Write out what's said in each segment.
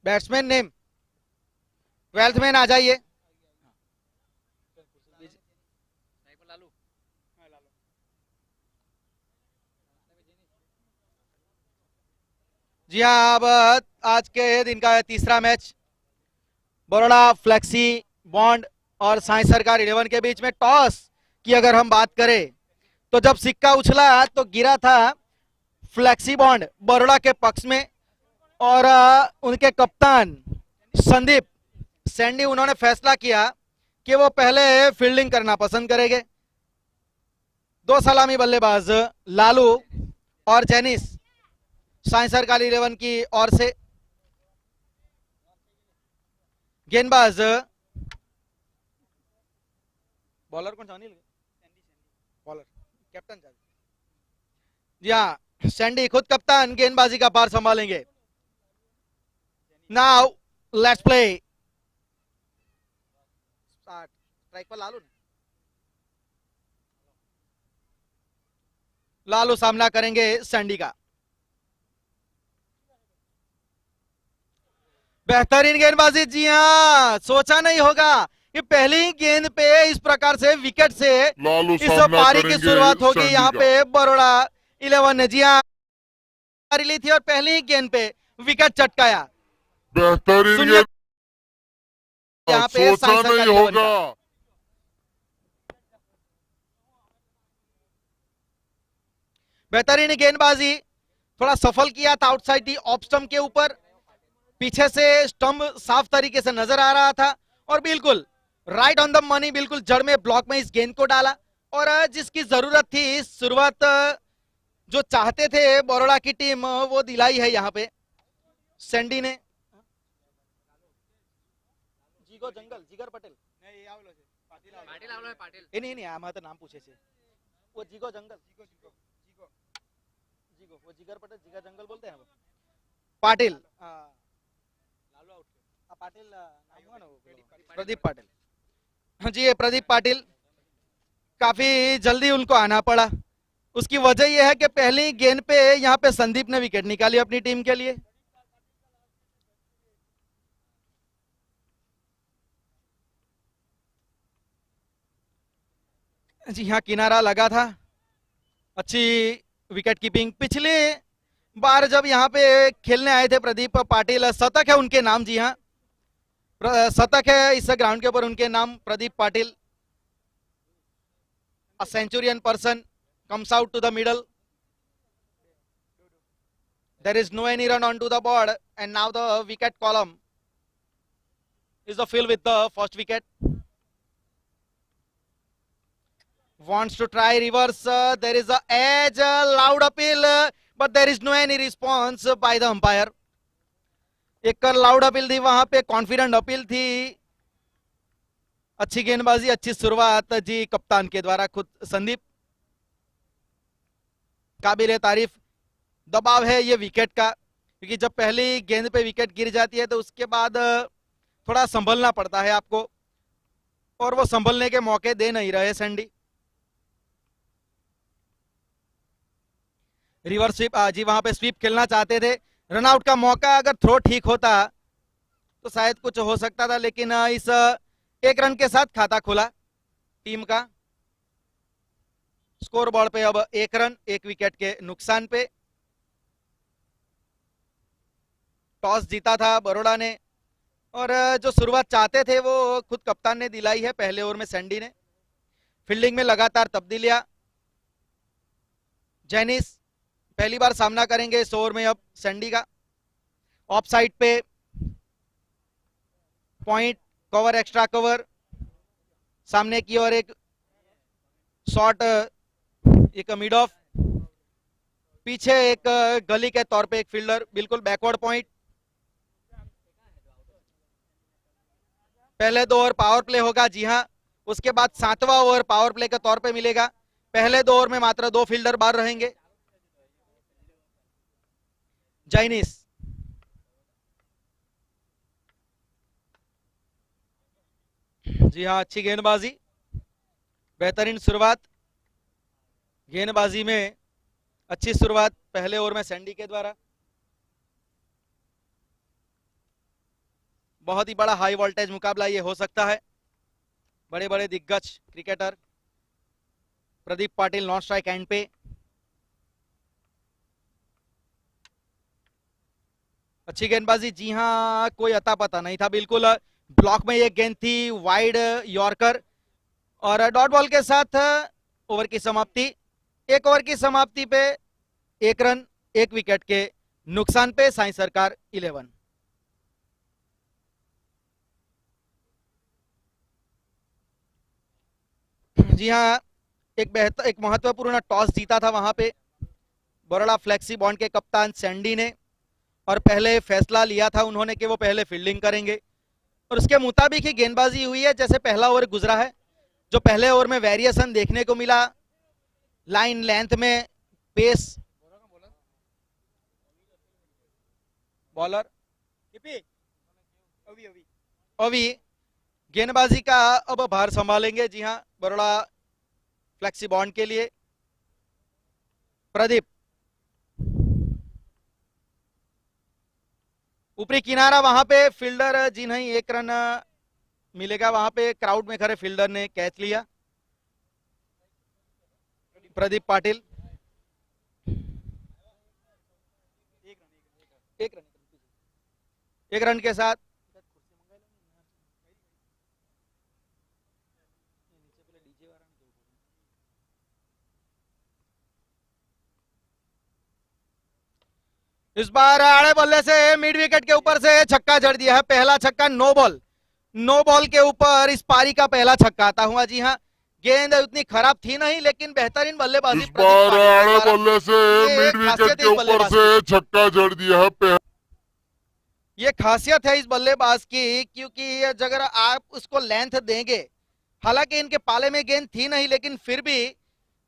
Batsman name 12th man आ जाइए। जी हाँ, अब आज के दिन का तीसरा मैच बड़ौदा फ्लेक्सी बॉन्ड और साई सरकार 11 के बीच में टॉस की अगर हम बात करें तो जब सिक्का उछला तो गिरा था फ्लेक्सी बॉन्ड बड़ौदा के पक्ष में और उनके कप्तान संदीप सैंडी उन्होंने फैसला किया कि वो पहले फील्डिंग करना पसंद करेंगे। दो सलामी बल्लेबाज लालू और जेनिस साई सरकार 11 की ओर से। गेंदबाज बॉलर कौन सा बॉलर कैप्टन जी हाँ सैंडी खुद कप्तान गेंदबाजी का पार संभालेंगे। Now let's play. स्ट्राइक पर लालू सामना करेंगे सैंडी का। बेहतरीन गेंदबाजी। जी हाँ, सोचा नहीं होगा कि पहली गेंद पे इस प्रकार से विकेट से इस पारी की शुरुआत होगी यहाँ पे बड़ौदा 11 ने। जी हाँ, ली थी और पहली गेंद पे विकेट चटकाया। बेहतरीन यहाँ पे सोचा नहीं होगा। बेहतरीन गेंदबाजी, थोड़ा सफल किया था आउटसाइड दी ऑफ स्टंप के ऊपर। पीछे से स्टंप साफ तरीके से नजर आ रहा था और बिल्कुल राइट ऑन द मनी, बिल्कुल जड़ में ब्लॉक में इस गेंद को डाला और जिसकी जरूरत थी शुरुआत जो चाहते थे बड़ौदा की टीम वो दिलाई है यहाँ पे सैंडी ने। जीगो जंगल जिगर पटेल नहीं आम तो नाम पूछे वो जीगो जंगल जीगो वो जिगर पटेल जिगर जंगल बोलते हैं पाटिल पाटिल नाम हुआ ना प्रदीप पाटिल। हाँ जी, ये प्रदीप पाटिल काफी जल्दी उनको आना पड़ा। उसकी वजह यह है कि पहली गेंद पे यहाँ पे संदीप ने विकेट निकाली अपनी टीम के लिए। जी हाँ, किनारा लगा था, अच्छी विकेट कीपिंग। पिछले बार जब यहाँ पे खेलने आए थे प्रदीप पाटिल, शतक है उनके नाम। जी हाँ, शतक है इस ग्राउंड के ऊपर उनके नाम, Pradeep Patil. A centurion person comes out to the middle. There is no any run onto the board and now the wicket column is the fill with the first wicket. Wants to try reverse. There is a edge, loud appeal, but there is no any response by the umpire. एक loud appeal थी वहां पे, confident appeal थी। अच्छी गेंदबाजी, अच्छी शुरुआत जी कप्तान के द्वारा, खुद संदीप। काबिल तारीफ दबाव है ये विकेट का, क्योंकि जब पहली गेंद पे विकेट गिर जाती है तो उसके बाद थोड़ा संभलना पड़ता है आपको, और वो संभलने के मौके दे नहीं रहे सैंडी। रिवर्स स्वीप, जी वहां पे स्वीप खेलना चाहते थे। रनआउट का मौका, अगर थ्रो ठीक होता तो शायद कुछ हो सकता था, लेकिन इस एक रन के साथ खाता खुला टीम का। स्कोर बोर्ड पे अब 1 रन 1 विकेट के नुकसान पे। टॉस जीता था बड़ौदा ने और जो शुरुआत चाहते थे वो खुद कप्तान ने दिलाई है। पहले ओवर में सैंडी ने फील्डिंग में लगातार तब्दीलियां। जेनिस पहली बार सामना करेंगे इस ओवर में अब सैंडी का। ऑफ साइड पे पॉइंट, कवर, एक्स्ट्रा कवर, सामने की ओर एक शॉट, एक मिड ऑफ, पीछे एक गली के तौर पे एक फील्डर, बिल्कुल बैकवर्ड पॉइंट। पहले 2 ओवर पावर प्ले होगा। जी हाँ, उसके बाद 7वां ओवर पावर प्ले के तौर पे मिलेगा। पहले 2 ओवर में मात्र 2 फील्डर बाहर रहेंगे। जाइनिस जी हाँ, अच्छी गेंदबाजी, बेहतरीन शुरुआत। गेंदबाजी में अच्छी शुरुआत पहले ओवर में सैंडी के द्वारा। बहुत ही बड़ा हाई वोल्टेज मुकाबला ये हो सकता है। बड़े बड़े दिग्गज cricketer. Pradeep Patil non strike and पे। अच्छी गेंदबाजी, जी हाँ, कोई अता पता नहीं था बिल्कुल। ब्लॉक में एक गेंद थी, वाइड यॉर्कर, और डॉट बॉल के साथ ओवर की समाप्ति। एक ओवर की समाप्ति पे 1 रन 1 विकेट के नुकसान पे साई सरकार 11। जी हाँ, एक महत्वपूर्ण टॉस जीता था वहां पे बरोड़ा फ्लेक्सी बॉन्ड के कप्तान सैंडी ने, और पहले फैसला लिया था उन्होंने कि वो पहले फील्डिंग करेंगे, और उसके मुताबिक ही गेंदबाजी हुई है। जैसे पहला ओवर गुजरा है, जो पहले ओवर में वेरिएशन देखने को मिला लाइन लेंथ में, पेस, बॉलर अभी गेंदबाजी का अब भार संभालेंगे। जी हाँ, बरोड़ा फ्लेक्सी बॉन्ड के लिए प्रदीप। ऊपरी किनारा वहां पे फील्डर, जी नहीं, 1 रन मिलेगा। वहां पे क्राउड में खड़े फील्डर ने कैच लिया। प्रदीप पाटिल 1 रन के साथ इस बार आड़े बल्ले से मिड विकेट के ऊपर से छक्का जड़ दिया है। पहला छक्का, नो बॉल के ऊपर इस पारी का पहला छक्का आता हुआ। जी हाँ, गेंद उतनी खराब थी नहीं, लेकिन बेहतरीन बल्लेबाजी इस बार आड़े बल्ले से ये मिड विकेट खासियत के है इस ऊपर बल्लेबाज से की। छक्का जड़ दिया है। ये खासियत है इस बल्लेबाज की, क्योंकि अगर आप उसको लेंथ देंगे, हालांकि इनके पाले में गेंद थी नहीं, लेकिन फिर भी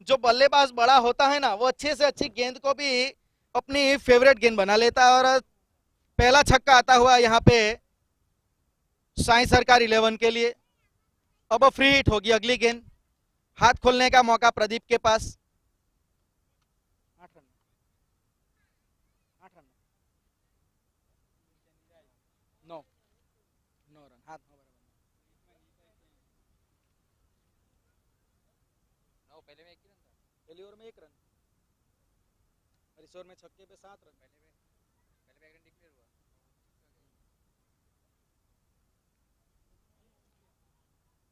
जो बल्लेबाज बड़ा होता है ना, वो अच्छे से अच्छी गेंद को भी अपनी फेवरेट गेंद बना लेता है। और पहला छक्का आता हुआ यहाँ पे साई सरकार 11 के लिए। अब फ्री हिट होगी अगली गेंद। हाथ खोलने का मौका प्रदीप के पास। 8 रन, 8 रन, 9 रन, हाथ पहले ओवर में 1 रन, और इस ओवर में छक्के पे 7 रन।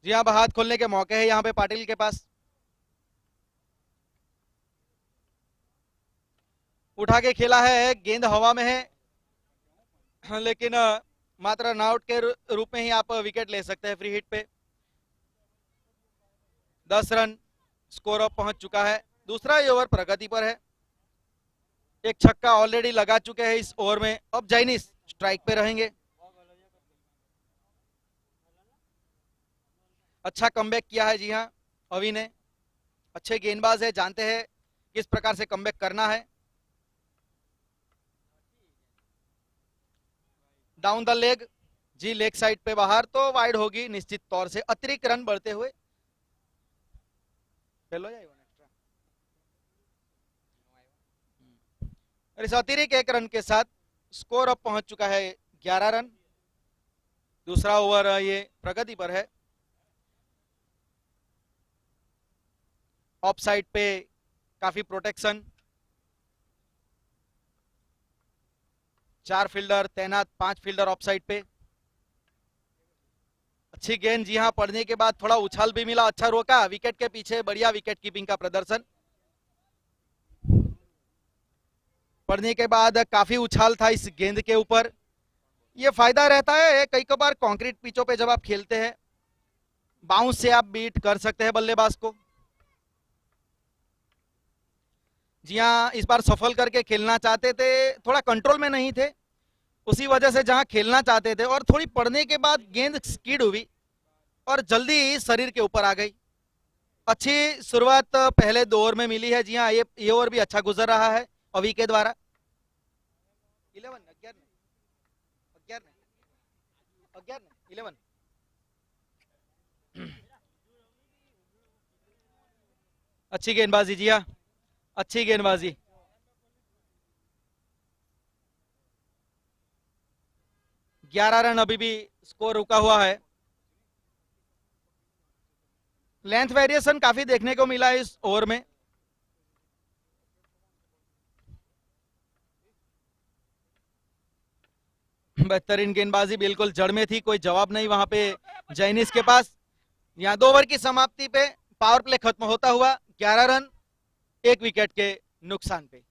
जी हाँ, अब हाथ खोलने के मौके हैं यहाँ पे पाटिल के पास। उठा के खेला है, गेंद हवा में है, लेकिन मात्र नॉट के रूप में ही आप विकेट ले सकते हैं फ्री हिट पे। 10 रन स्कोर अप पहुंच चुका है। दूसरा ही ओवर प्रगति पर है। एक छक्का ऑलरेडी लगा चुके हैं इस ओवर में। अब जैनिस स्ट्राइक पे रहेंगे। अच्छा कमबैक किया है, जी हाँ, अभी ने। अच्छे गेंदबाज है, जानते हैं किस प्रकार से कमबैक करना है। Down the leg, ji leg side पे बाहर, तो वाइड होगी निश्चित तौर से। अतिरिक्त रन बढ़ते हुए और इस अतिरिक्त 1 रन के साथ स्कोर अब पहुंच चुका है 11 रन। दूसरा ओवर ये प्रगति पर है। ऑफ साइड पे काफी प्रोटेक्शन, 4 फील्डर तैनात, 5 फील्डर ऑफ साइड पे। अच्छी गेंद, जी हाँ, पड़ने के बाद थोड़ा उछाल भी मिला, अच्छा रोका, विकेट के पीछे बढ़िया विकेट कीपिंग का प्रदर्शन। पड़ने के बाद काफी उछाल था इस गेंद के ऊपर। ये फायदा रहता है कई बार कंक्रीट पिचों पे जब आप खेलते हैं, बाउंस से आप बीट कर सकते हैं बल्लेबाज को। जी हाँ, इस बार सफल करके खेलना चाहते थे, थोड़ा कंट्रोल में नहीं थे, उसी वजह से जहां खेलना चाहते थे और थोड़ी पड़ने के बाद गेंद स्किड हुई और जल्दी शरीर के ऊपर आ गई। अच्छी शुरुआत पहले 2 ओवर में मिली है। जी हाँ, ये ओवर भी अच्छा गुजर रहा है अवी के द्वारा। 11 अच्छी गेंदबाजी, जी हाँ, अच्छी गेंदबाजी। 11 रन अभी भी स्कोर रुका हुआ है। लेंथ वेरिएशन काफी देखने को मिला है इस ओवर में। बेहतरीन गेंदबाजी, बिल्कुल जड़ में थी, कोई जवाब नहीं वहां पे जैनिस के पास। यहाँ 2 ओवर की समाप्ति पे पावर प्ले खत्म होता हुआ 11 रन 1 विकेट के नुकसान पे।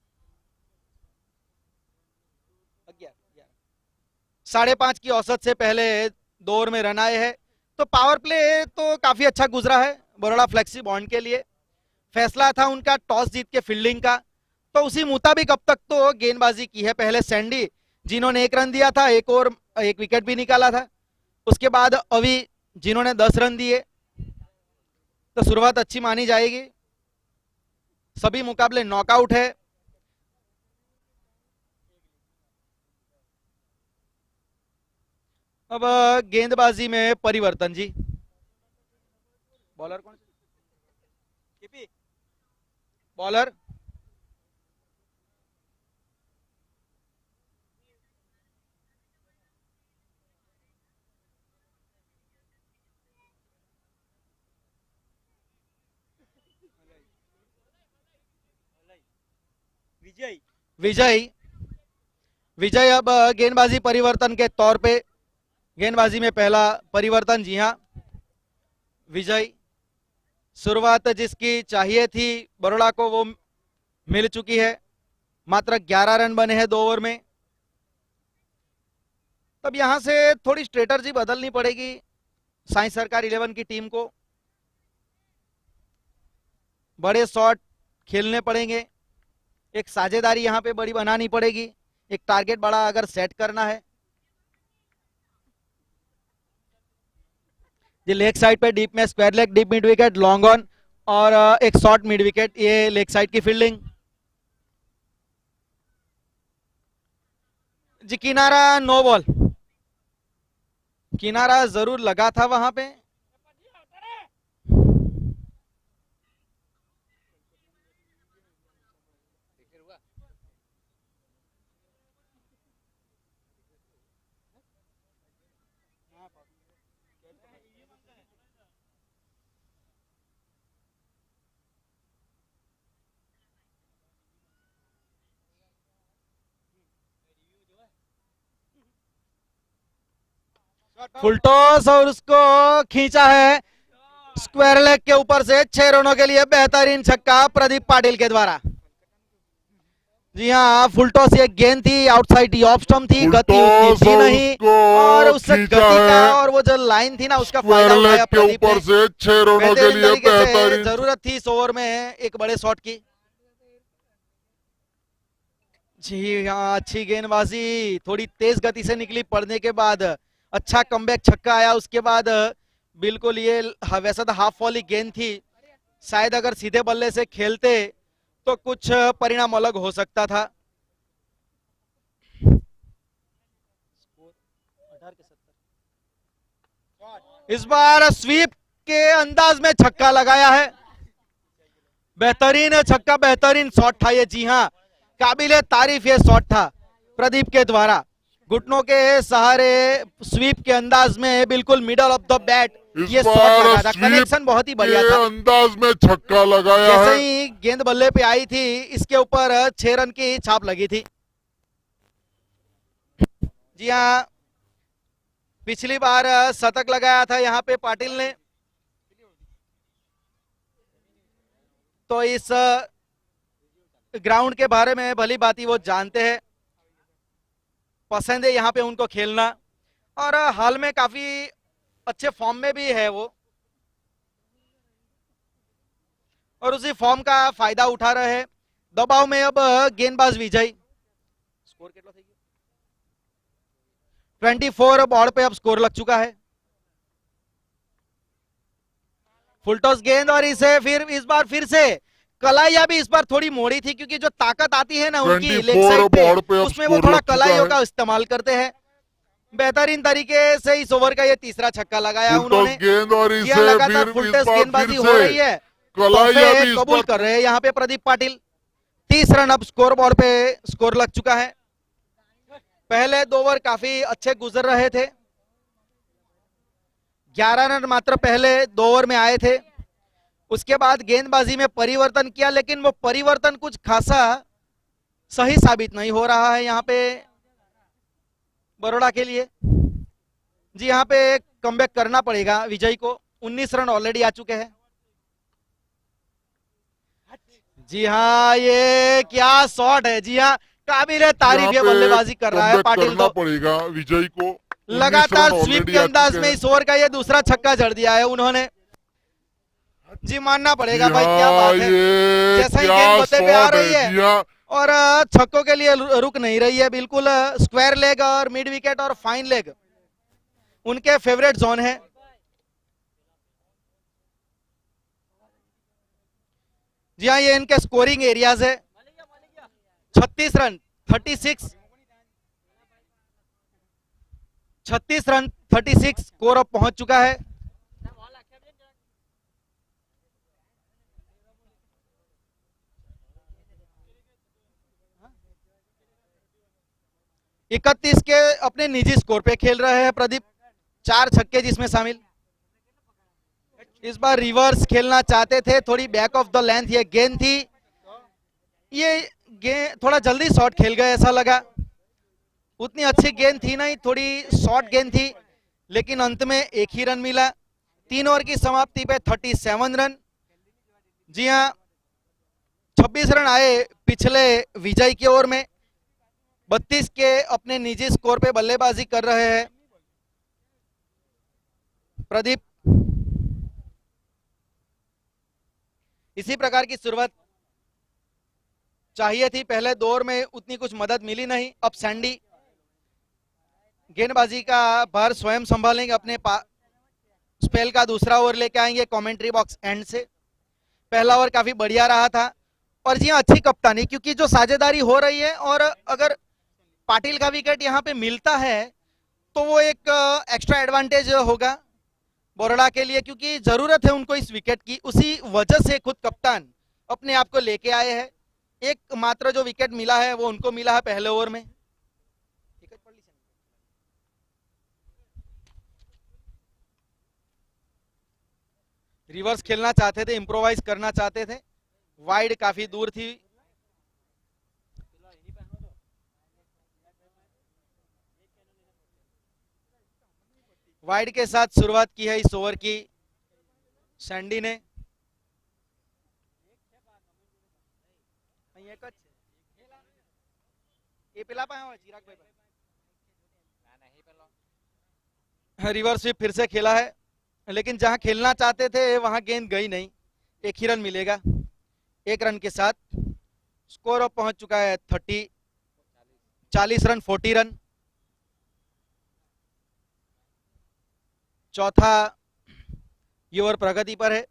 5.5 की औसत से पहले 2 ओवर में रन आए हैं, तो पावर प्ले तो काफी अच्छा गुजरा है बरोड़ा फ्लेक्सी बॉन्ड के लिए। फैसला था उनका टॉस जीत के फील्डिंग का, तो उसी मुताबिक अब तक तो गेंदबाजी की है। पहले सैंडी जिन्होंने 1 रन दिया था, 1 ओवर 1 विकेट भी निकाला था। उसके बाद अभी जिन्होंने 10 रन दिए, तो शुरुआत अच्छी मानी जाएगी। सभी मुकाबले नॉकआउट है। अब गेंदबाजी में परिवर्तन जी। बॉलर कौन? बॉलर विजय विजय विजय अब गेंदबाजी परिवर्तन के तौर पे गेंदबाजी में पहला परिवर्तन। जी हाँ, विजय शुरुआत जिसकी चाहिए थी बरोड़ा को वो मिल चुकी है। मात्र 11 रन बने हैं 2 ओवर में। तब यहां से थोड़ी स्ट्रेटर्जी बदलनी पड़ेगी साई सरकार 11 की टीम को। बड़े शॉट खेलने पड़ेंगे, एक साझेदारी यहां पे बड़ी बनानी पड़ेगी, एक टारगेट बड़ा अगर सेट करना है। ये लेग साइड पे डीप में square leg, deep mid wicket, long on और एक शॉर्ट मिड विकेट, ये लेग साइड की फील्डिंग। जी किनारा नो बॉल, किनारा जरूर लगा था वहां पे। फुल टॉस और उसको खींचा है स्क्वायर लेग के ऊपर से 6 रनों के लिए बेहतरीन छक्का प्रदीप पाटिल के द्वारा। जी हाँ, फुल टॉस ये गेंद थी, आउटसाइड ऑफ स्टंप थी, गति उतनी थी नहीं और उस गति का और वो जो लाइन थी ना उसका फायदा उठाया प्रदीप ने। से 6 रनों के लिए बेहतरीन जरूरत थी इस ओवर में एक बड़े शॉट की। जी हाँ, अच्छी गेंदबाजी थोड़ी तेज गति से निकली, पड़ने के बाद अच्छा कमबैक छक्का आया। उसके बाद बिल्कुल ये वैसा तो हाफ वॉली गेंद थी, शायद अगर सीधे बल्ले से खेलते तो कुछ परिणाम अलग हो सकता था। इस बार स्वीप के अंदाज में छक्का लगाया है, बेहतरीन छक्का, बेहतरीन शॉट था ये। जी हाँ, काबिले तारीफ ये शॉट था प्रदीप के द्वारा, घुटनों के सहारे स्वीप के अंदाज में बिल्कुल मिडल ऑफ द बैट ये शॉट लगा था। कनेक्शन बहुत ही बढ़िया था, अंदाज में छक्का लगाया है। जैसे ही गेंद बल्ले पे आई थी इसके ऊपर 6 रन की छाप लगी थी। जी हाँ, पिछली बार शतक लगाया था यहाँ पे पाटिल ने, तो इस ग्राउंड के बारे में भली बाती वो जानते हैं, पसंद है यहाँ पे उनको खेलना और हाल में काफी अच्छे फॉर्म में भी है वो और उसी फॉर्म का फायदा उठा रहे हैं। दबाव में अब गेंदबाज विजय, स्कोर कितना था? 24 बॉर्ड पे अब स्कोर लग चुका है। फुल टॉस गेंद और इसे फिर इस बार फिर से कलाइया भी इस बार थोड़ी मोड़ी थी, क्योंकि जो ताकत आती है ना उनकी लेग साइड पे उसमें वो थोड़ा कलाइयों का इस्तेमाल करते हैं। बेहतरीन तरीके से इस ओवर का ये तीसरा छक्का लगाया उन्होंने। गेंद और इसे लगातार फुल टॉस गेंदबाजी हो रही है, कबूल कर रहे हैं यहाँ पे प्रदीप पाटिल। 30 रन अब स्कोर बोर्ड पे स्कोर लग चुका है। पहले 2 ओवर काफी अच्छे गुजर रहे थे, 11 रन मात्र पहले 2 ओवर में आए थे। उसके बाद गेंदबाजी में परिवर्तन किया, लेकिन वो परिवर्तन कुछ खासा सही साबित नहीं हो रहा है यहाँ पे बड़ौदा के लिए। जी यहाँ पे कमबैक करना पड़ेगा विजय को, 19 रन ऑलरेडी आ चुके हैं। जी हाँ, ये क्या शॉट है। जी हाँ, काबिल तारीफ ये बल्लेबाजी कर रहा है पाटिल करना को। पड़ेगा विजय को, लगातार स्वीप के अंदाज में इस ओवर का ये दूसरा छक्का जड़ दिया है उन्होंने। जी मानना पड़ेगा भाई, क्या बात है। जैसा ही गेंद बल्ले पे आ रही है और छक्कों के लिए रुक नहीं रही है, बिल्कुल स्क्वायर लेग और मिड विकेट और फाइन लेग उनके फेवरेट जोन है। जी हाँ, ये इनके स्कोरिंग एरियाज है। 36 रन 36 36 रन 36 स्कोर अब पहुंच चुका है। इकतीस के अपने निजी स्कोर पे खेल रहे हैं प्रदीप, 4 छक्के जिसमें शामिल। इस बार रिवर्स खेलना चाहते थे, थोड़ी बैक ऑफ द लेंथ ये गेंद थी। ये गेंद थोड़ा जल्दी शॉट खेल गए ऐसा लगा, उतनी अच्छी गेंद थी नहीं, थोड़ी शॉर्ट गेंद थी, लेकिन अंत में एक ही रन मिला। 3 ओवर की समाप्ति पे 37 रन। जी हाँ, 26 रन आए पिछले विजय की ओवर में, 32 के अपने निजी स्कोर पे बल्लेबाजी कर रहे हैं प्रदीप। इसी प्रकार की शुरुआत चाहिए थी, पहले 2 ओवर में उतनी कुछ मदद मिली नहीं। अब सैंडी गेंदबाजी का भार स्वयं संभालेंगे, अपने स्पेल का दूसरा ओवर लेके आएंगे कमेंट्री बॉक्स एंड से। पहला ओवर काफी बढ़िया रहा था और जी हाँ, अच्छी कप्तानी, क्योंकि जो साझेदारी हो रही है और अगर पाटिल का विकेट यहाँ पे मिलता है तो वो एक एक्स्ट्रा एडवांटेज होगा बड़ौदा के लिए, क्योंकि जरूरत है उनको इस विकेट की। उसी वजह से खुद कप्तान अपने आप को लेके आए हैं। एक मात्र जो विकेट मिला है वो उनको मिला है पहले ओवर में। रिवर्स खेलना चाहते थे, इंप्रोवाइज करना चाहते थे, वाइड काफी दूर थी। वाइड के साथ शुरुआत की है इस ओवर की सैंडी ने। रिवर्स भी फिर से खेला है, लेकिन जहां खेलना चाहते थे वहां गेंद गई नहीं। एक ही रन मिलेगा, 1 रन के साथ स्कोर अब पहुंच चुका है 40 रन 40 रन। चौथा ये ओवर प्रगति पर है।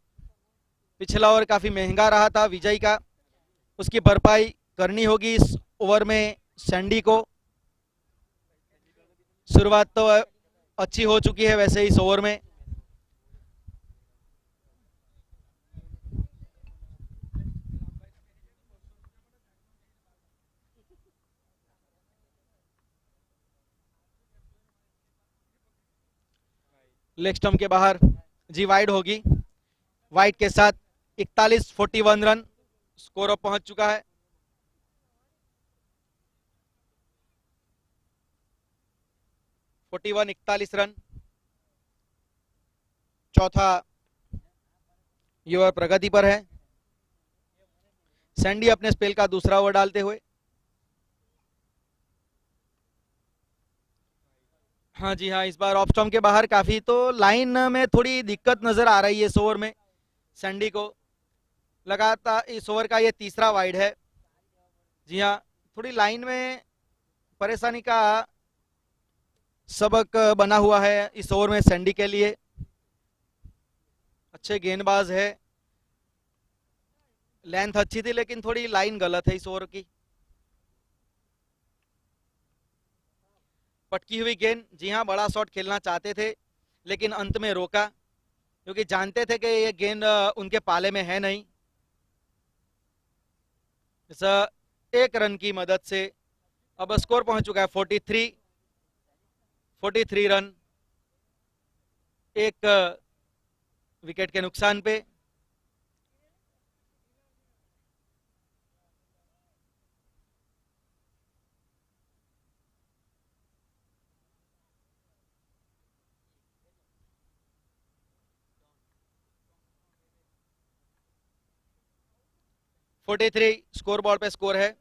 पिछला ओवर काफी महंगा रहा था विजय का, उसकी भरपाई करनी होगी इस ओवर में सैंडी को। शुरुआत तो अच्छी हो चुकी है वैसे इस ओवर में। लेग स्टंप के बाहर जी वाइड होगी, वाइड के साथ 41-41 रन स्कोर अब पहुंच चुका है। Forty 41 run. चौथा ये ओवर प्रगति पर है। सैंडी अपने स्पेल का दूसरा ओवर डालते हुए। हाँ जी हाँ, इस बार ऑफ स्टंप के बाहर काफी, तो लाइन में थोड़ी दिक्कत नजर आ रही है इस ओवर में सैंडी को। लगातार इस ओवर का ये तीसरा वाइड है। जी हाँ, थोड़ी लाइन में परेशानी का सबक बना हुआ है इस ओवर में सैंडी के लिए। अच्छे गेंदबाज है, लेंथ अच्छी थी, लेकिन थोड़ी लाइन गलत है इस ओवर की। पटकी हुई गेंद, जी हाँ, बड़ा शॉट खेलना चाहते थे लेकिन अंत में रोका, क्योंकि जानते थे कि ये गेंद उनके पाले में है नहीं। इस 1 रन की मदद से अब स्कोर पहुंच चुका है 43 रन, एक विकेट के नुकसान पे। फोर्टी थ्री स्कोर बोर्ड पे स्कोर है।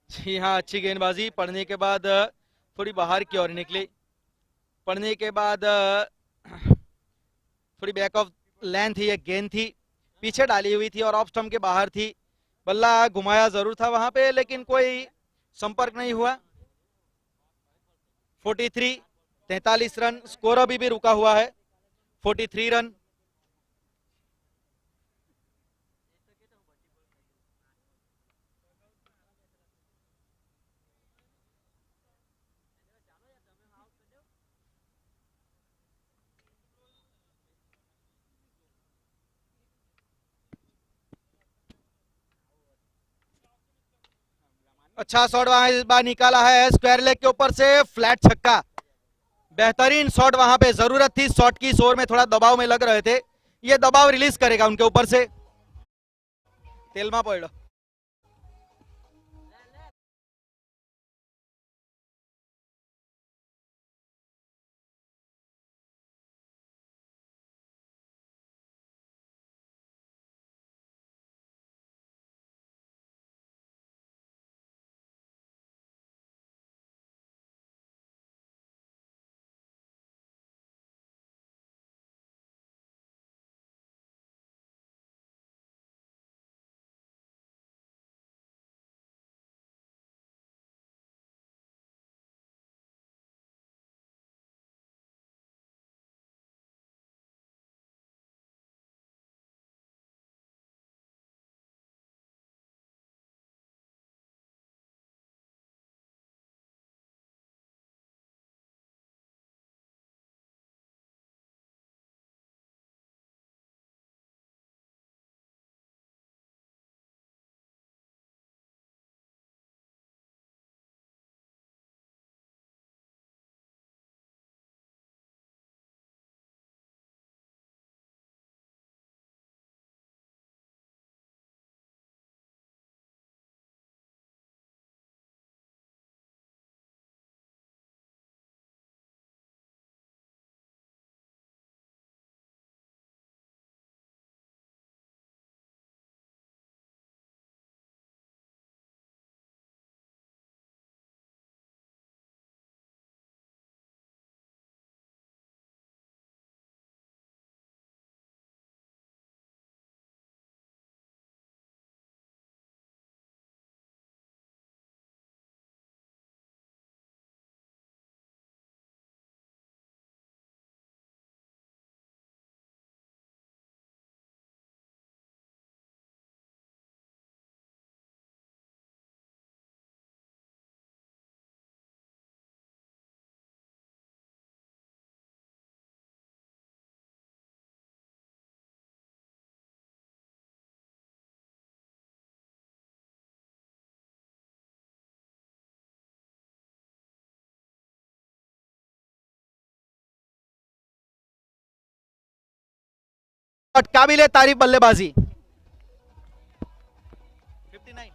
जी हाँ, अच्छी गेंदबाजी पड़ने के बाद थोड़ी बाहर की ओर निकली, पड़ने के बाद थोड़ी बैक ऑफ लेंथ ही एक गेंद थी, पीछे डाली हुई थी और ऑफ स्टंप के बाहर थी। बल्ला घुमाया जरूर था वहां पे, लेकिन कोई संपर्क नहीं हुआ। 43 रन, स्कोर अभी भी रुका हुआ है 43 रन। अच्छा शॉट वहां इस बार निकाला है, स्क्वायर लेग के ऊपर से फ्लैट छक्का। बेहतरीन शॉट, वहां पे जरूरत थी शॉट की, शोर में थोड़ा दबाव में लग रहे थे, ये दबाव रिलीज करेगा उनके ऊपर से। तेलमा पड़ काबिले तारीफ बल्लेबाजी। 59।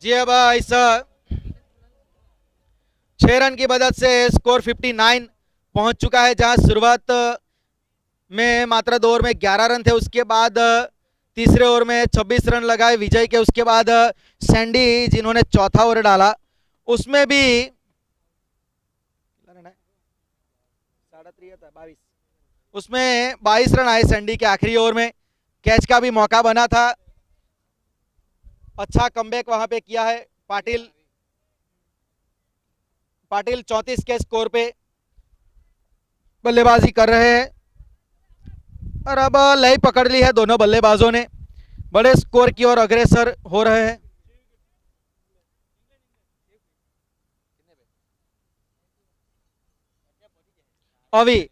जी अब इस 6 रन की मदद से स्कोर 59 पहुंच चुका है, जहां शुरुआत में मात्र 2 ओवर में 11 रन थे, उसके बाद तीसरे ओवर में 26 रन लगाए विजय के, उसके बाद सैंडी जिन्होंने चौथा ओवर डाला उसमें भी 22 उसमें 22 रन आए सैंडी के आखिरी ओवर में, कैच का भी मौका बना था। अच्छा कमबैक वहां पे किया है पाटिल। पाटिल 34 के स्कोर पे बल्लेबाजी कर रहे हैं और अब लय पकड़ ली है दोनों बल्लेबाजों ने, बड़े स्कोर की ओर अग्रसर हो रहे हैं। अभी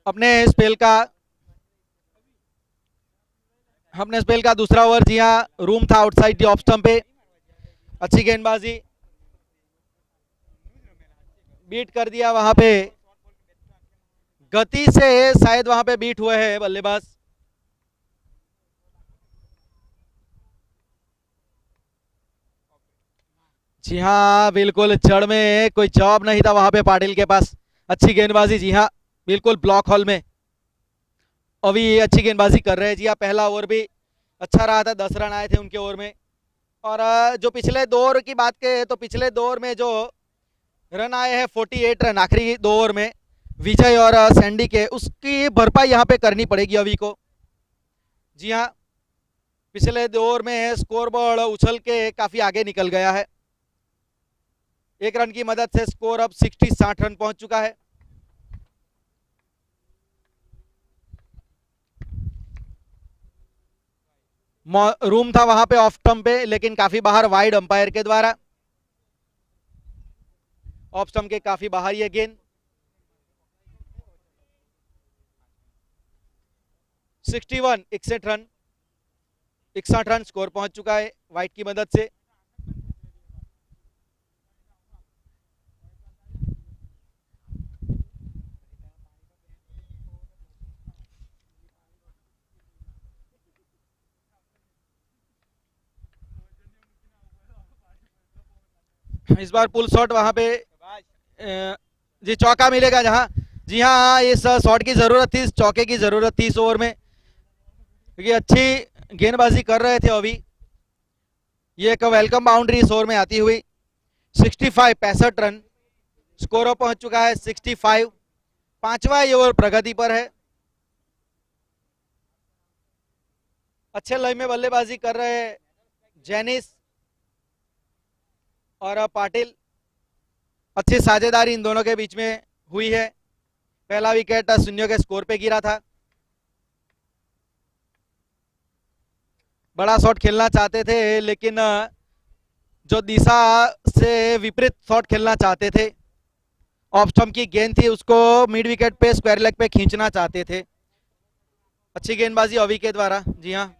अपने स्पेल का दूसरा ओवर, जी हाँ, रूम था आउटसाइड दी ऑफ स्टंप पे, अच्छी गेंदबाजी, बीट कर दिया वहां पे, गति से शायद वहां पे बीट हुए हैं बल्लेबाज। जी हाँ, बिल्कुल जड़ में कोई जवाब नहीं था वहां पे पाटिल के पास, अच्छी गेंदबाजी, जी हाँ, बिल्कुल ब्लॉक हॉल में अभी अच्छी गेंदबाजी कर रहे हैं। जी हाँ, पहला ओवर भी अच्छा रहा था, 10 रन आए थे उनके ओवर में। और जो पिछले 2 ओवर की बात करें तो पिछले 2 ओवर में जो रन आए हैं 48 रन आखिरी 2 ओवर में विजय और सैंडी के, उसकी भरपाई यहाँ पे करनी पड़ेगी अभी को। जी हाँ, पिछले 2 ओवर में स्कोर बोर्ड उछल के काफी आगे निकल गया है, 1 रन की मदद से स्कोर अब 60 रन पहुंच चुका है। रूम था वहां पे ऑफ स्टंप पे, लेकिन काफी बाहर वाइड अंपायर के द्वारा, ऑफ स्टंप के काफी बाहर ये गेंद। 61 रन 61 रन स्कोर पहुंच चुका है वाइड की मदद से। इस बार पुल शॉट वहां पे जी चौका मिलेगा जहां, जी हाँ, इस शॉट की जरूरत थी, इस चौके की जरूरत थी इस ओवर में, क्योंकि अच्छी गेंदबाजी कर रहे थे अभी। ये एक वेलकम बाउंड्री इस ओवर में आती हुई। 65 रन स्कोर पहुंच चुका है 65, 5वां ये ओवर प्रगति पर है। अच्छे लय में बल्लेबाजी कर रहे हैं जेनिस और पाटिल, अच्छी साझेदारी इन दोनों के बीच में हुई है। पहला विकेट 0 के स्कोर पे गिरा था, बड़ा शॉट खेलना चाहते थे लेकिन जो दिशा से विपरीत शॉट खेलना चाहते थे, ऑफ स्टंप की गेंद थी, उसको मिड विकेट पे स्क्वायर लेग पे खींचना चाहते थे। अच्छी गेंदबाजी अवी के द्वारा, जी हाँ,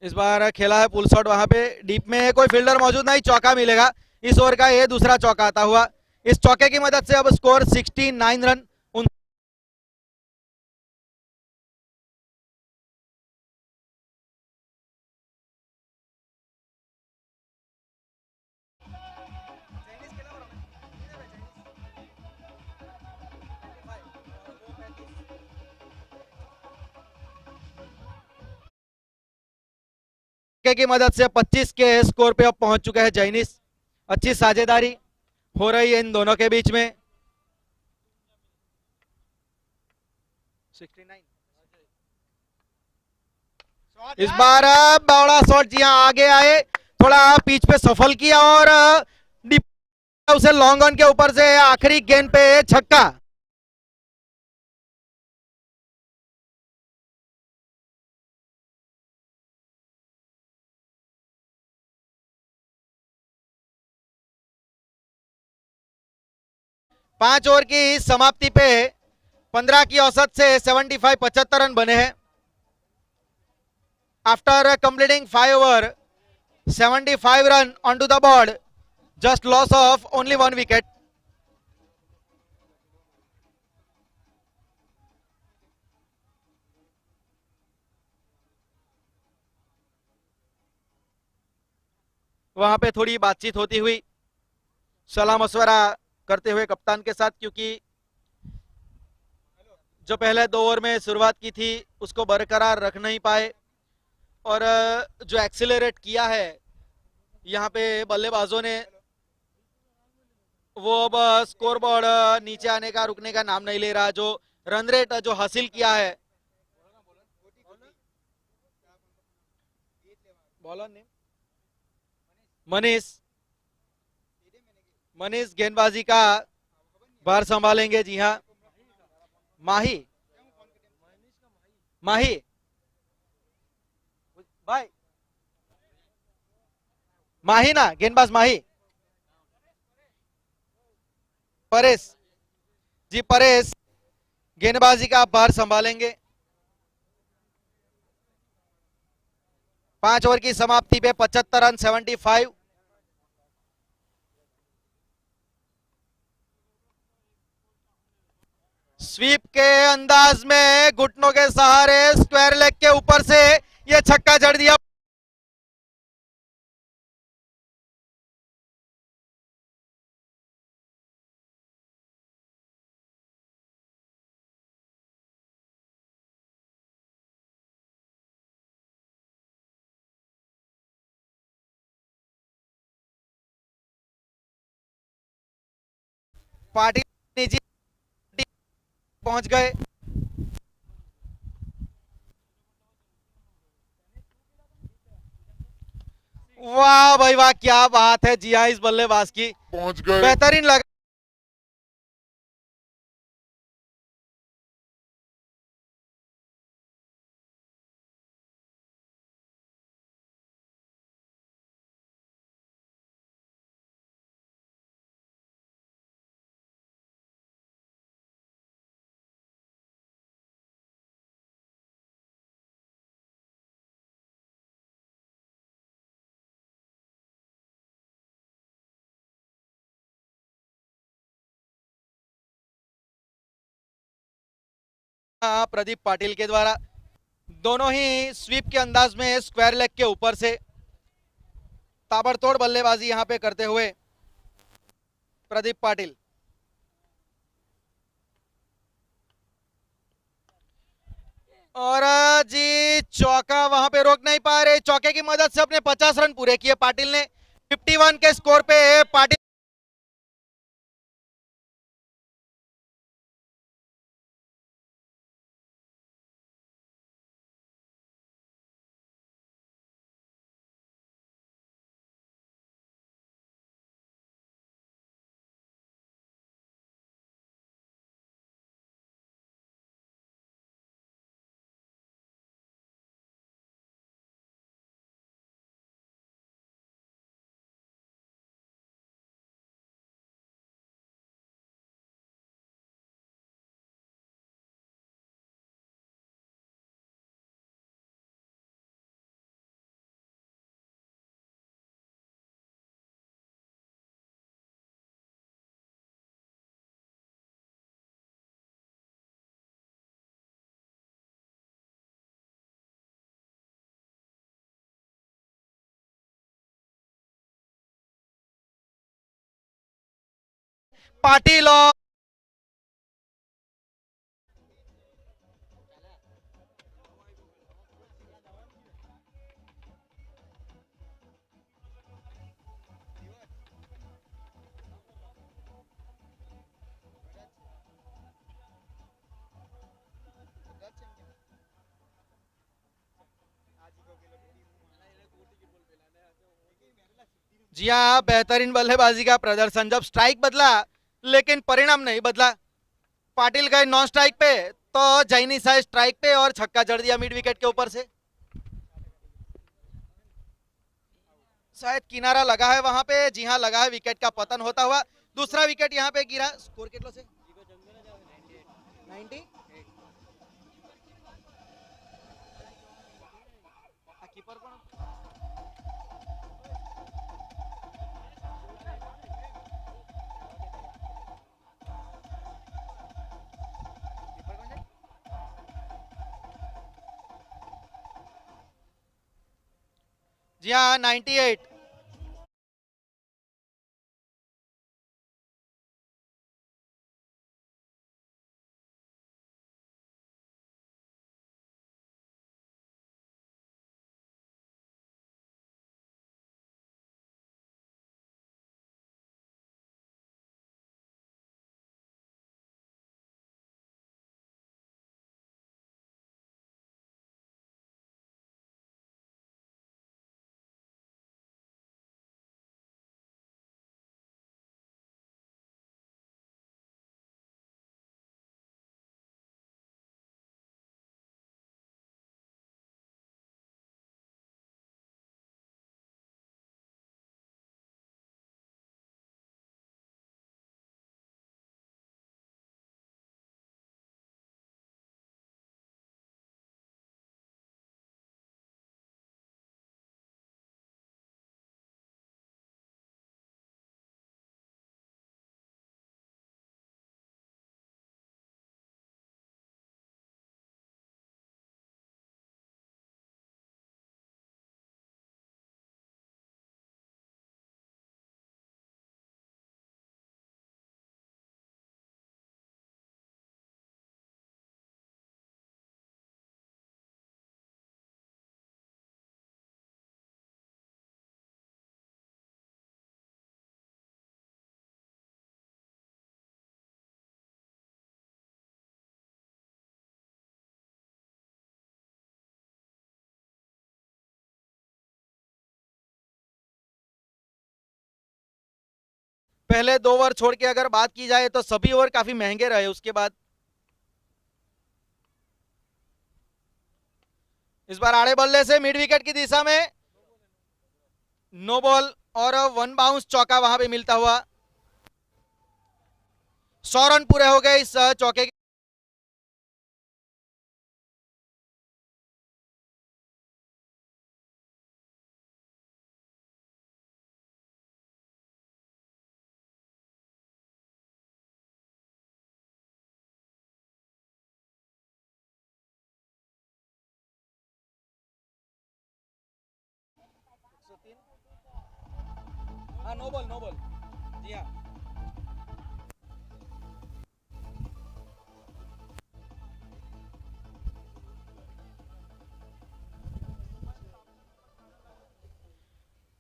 इस बार खेला है पुल शॉट वहां पे, डीप में कोई फील्डर मौजूद नहीं, चौका मिलेगा इस ओवर का, ये दूसरा चौका आता हुआ। इस चौके की मदद से अब स्कोर 69 रन। की मदद से 25 के स्कोर पे अब पहुंच चुके हैं जैनिस, अच्छी साझेदारी हो रही है इन दोनों के बीच में। 69 इस बार बड़ा शॉट, जी हाँ, आगे आए, थोड़ा पिच पे सफल किया और उसे लॉन्ग ऑन के ऊपर से आखिरी गेंद पे छक्का। पांच ओवर की समाप्ति पे 15 की औसत से 75 रन बने हैं। After completing 5 over 75 run on to the board, just loss of only 1 wicket. वहां पे थोड़ी बातचीत होती हुई, सलाह मशवरा करते हुए कप्तान के साथ, क्योंकि जो पहले 2 ओवर में शुरुआत की थी उसको बरकरार रख नहीं पाए और जो एक्सीलरेट किया है यहाँ पे बल्लेबाजों ने, वो अब स्कोर बोर्ड नीचे आने का रुकने का नाम नहीं ले रहा। जो रन रेट जो हासिल किया है बॉलर नेम मनीष। मनीष गेंदबाजी का भार संभालेंगे। जी हाँ, माही माही भाई, माही ना, गेंदबाज माही। परेश जी, परेश गेंदबाजी का भार संभालेंगे। 5 ओवर की समाप्ति पे 75 रन 75। स्वीप के अंदाज में घुटनों के सहारे स्क्वायर लेग के ऊपर से ये छक्का जड़ दिया। पार्टी निजी पहुंच गए। वाह भाई वाह, क्या बात है जी हाँ, इस बल्लेबाज की पहुंच गए। बेहतरीन लगा। प्रदीप पाटिल के द्वारा दोनों ही स्वीप के अंदाज में स्क्वायर लेग के ऊपर से ताबड़तोड़ बल्लेबाजी यहां पे करते हुए प्रदीप पाटिल। और जी चौका वहां पे रोक नहीं पा रहे, चौके की मदद से अपने 50 रन पूरे किए पाटिल ने। 51 के स्कोर पे पाटिल पाटिल और जी हाँ, बेहतरीन बल्लेबाजी का प्रदर्शन। जब स्ट्राइक बदला लेकिन परिणाम नहीं बदला। पाटिल गए नॉन स्ट्राइक पे तो जैनी साहब स्ट्राइक पे और छक्का जड़ दिया मिड विकेट के ऊपर से। शायद किनारा लगा है वहां पे। जी हाँ, लगा है। विकेट का पतन होता हुआ दूसरा विकेट यहाँ पे गिरा। स्कोर कितना से 90 कीपर कौन? जी हाँ, 98। पहले 2 ओवर छोड़ के अगर बात की जाए तो सभी ओवर काफी महंगे रहे। उसके बाद इस बार आड़े बल्ले से मिड विकेट की दिशा में नो बॉल और 1 बाउंस चौका वहां पे मिलता हुआ। 100 रन पूरे हो गए इस चौके के। हाँ नो बॉल नो बॉल। जी हाँ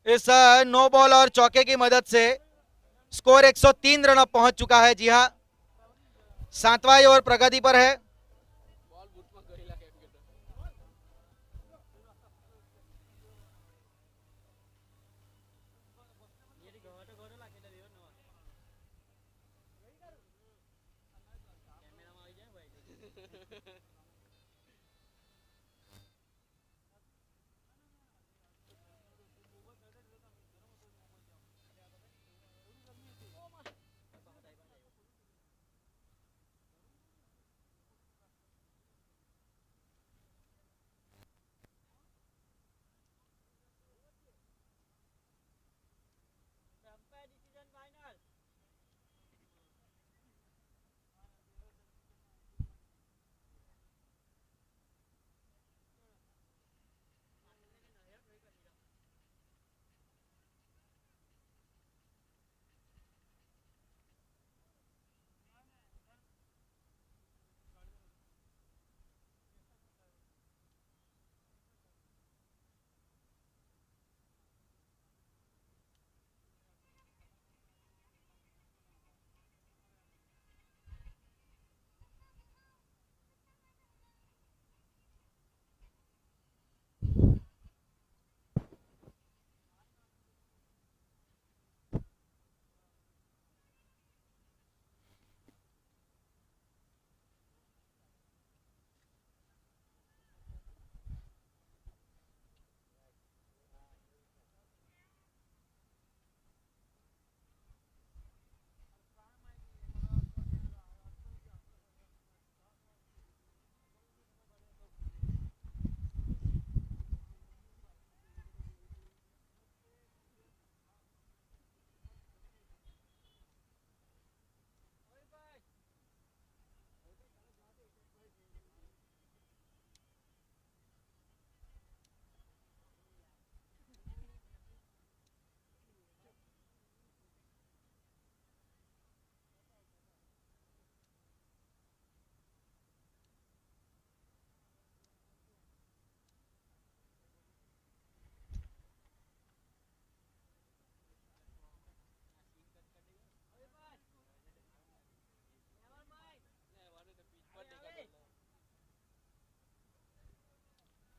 इस नो बॉल और चौके की मदद से स्कोर 103 रन अब पहुंच चुका है। जी हाँ 7वां ओवर प्रगति पर है।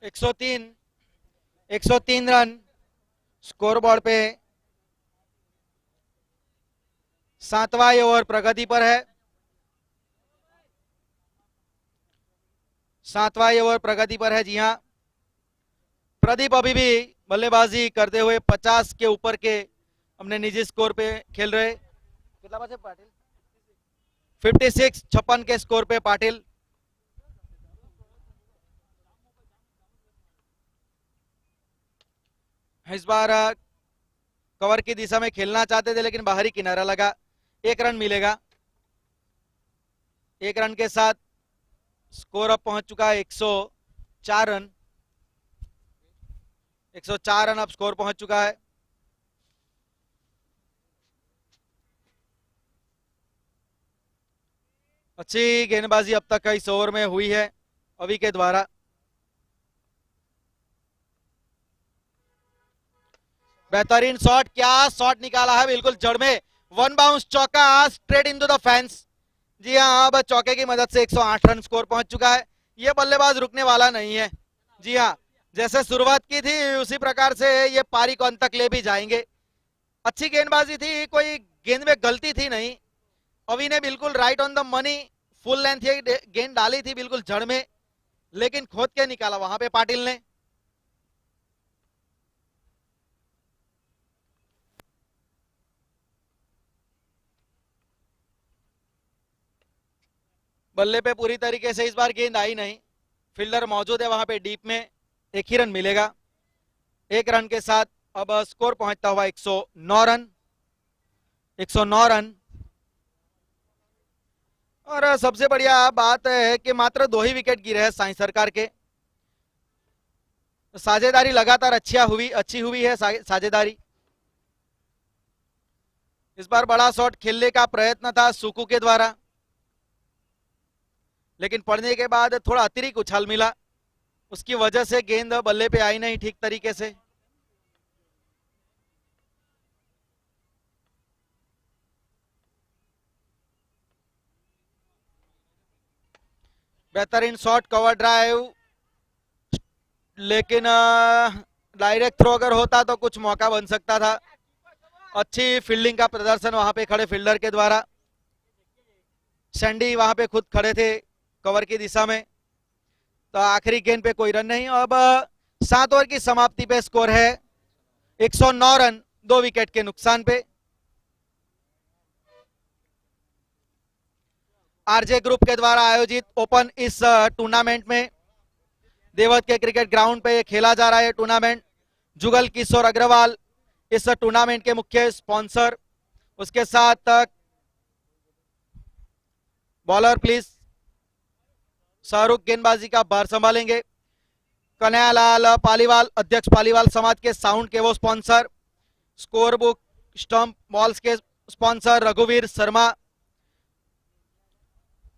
एक सौ तीन रन स्कोर बोर्ड पे। 7वां ओवर प्रगति पर है। 7वां ओवर प्रगति पर है। जी हाँ प्रदीप अभी भी बल्लेबाजी करते हुए 50 के ऊपर के अपने निजी स्कोर पे खेल रहे। कितना बचे पाटिल? 56 के स्कोर पे पाटिल। इस बार कवर की दिशा में खेलना चाहते थे लेकिन बाहरी किनारा लगा। 1 रन मिलेगा। 1 रन के साथ स्कोर अब पहुंच चुका है 104 रन। 104 रन अब स्कोर पहुंच चुका है। अच्छी गेंदबाजी अब तक इस ओवर में हुई है अभी के द्वारा। बेहतरीन शॉट, क्या शॉट निकाला है बिल्कुल जड़ में। 1 बाउंस चौका स्ट्रेट इनटू द फेंस। जी हाँ अब चौके की मदद से 108 रन स्कोर पहुंच चुका है। ये बल्लेबाज रुकने वाला नहीं है। जी हाँ जैसे शुरुआत की थी उसी प्रकार से ये पारी को अंत तक ले भी जाएंगे। अच्छी गेंदबाजी थी, कोई गेंद में गलती थी नहीं, अभी ने बिल्कुल right on the money full length ये गेंद डाली थी बिल्कुल जड़ में, लेकिन खोद के निकाला वहां पे पाटिल ने। बल्ले पे पूरी तरीके से इस बार गेंद आई नहीं, फील्डर मौजूद है वहां पे डीप में, एक ही रन मिलेगा। एक रन के साथ अब स्कोर पहुंचता हुआ 109 रन, 109 रन। और सबसे बढ़िया बात है कि मात्र 2 ही विकेट गिरे हैं साई सरकार के। साझेदारी लगातार अच्छी हुई है साझेदारी। इस बार बड़ा शॉट खेलने का प्रयत्न था सुकू के द्वारा, लेकिन पड़ने के बाद थोड़ा अतिरिक्त उछाल मिला, उसकी वजह से गेंद बल्ले पे आई नहीं ठीक तरीके से। बेहतरीन शॉट, कवर ड्राइव, लेकिन डायरेक्ट थ्रो अगर होता तो कुछ मौका बन सकता था। अच्छी फील्डिंग का प्रदर्शन वहां पे खड़े फील्डर के द्वारा। सैंडी वहां पे खुद खड़े थे कवर की दिशा में। तो आखिरी गेंद पे कोई रन नहीं। अब 7 ओवर की समाप्ति पे स्कोर है 109 रन, 2 विकेट के नुकसान पे। आरजे ग्रुप के द्वारा आयोजित ओपन इस टूर्नामेंट में देवत के क्रिकेट ग्राउंड पे खेला जा रहा है टूर्नामेंट। जुगल किशोर अग्रवाल इस टूर्नामेंट के मुख्य स्पॉन्सर। उसके साथ बॉलर प्लीज शाहरुख गेंदबाजी का भार संभालेंगे। कन्हैयालाल पालीवाल अध्यक्ष पालीवाल समाज के साउंड के वो sponsor. Score book stump balls के स्पॉन्सर रघुवीर शर्मा।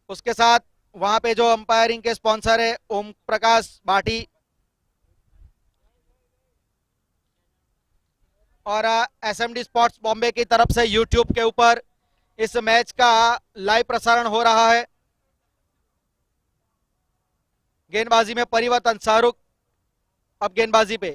उसके साथ वहां पे जो अंपायरिंग के स्पॉन्सर है ओम प्रकाश भाटी। और एसएमडी स्पोर्ट्स बॉम्बे की तरफ से यूट्यूब के ऊपर इस मैच का लाइव प्रसारण हो रहा है। गेंदबाजी में परिवर्तन, शाहरुख अब गेंदबाजी पे।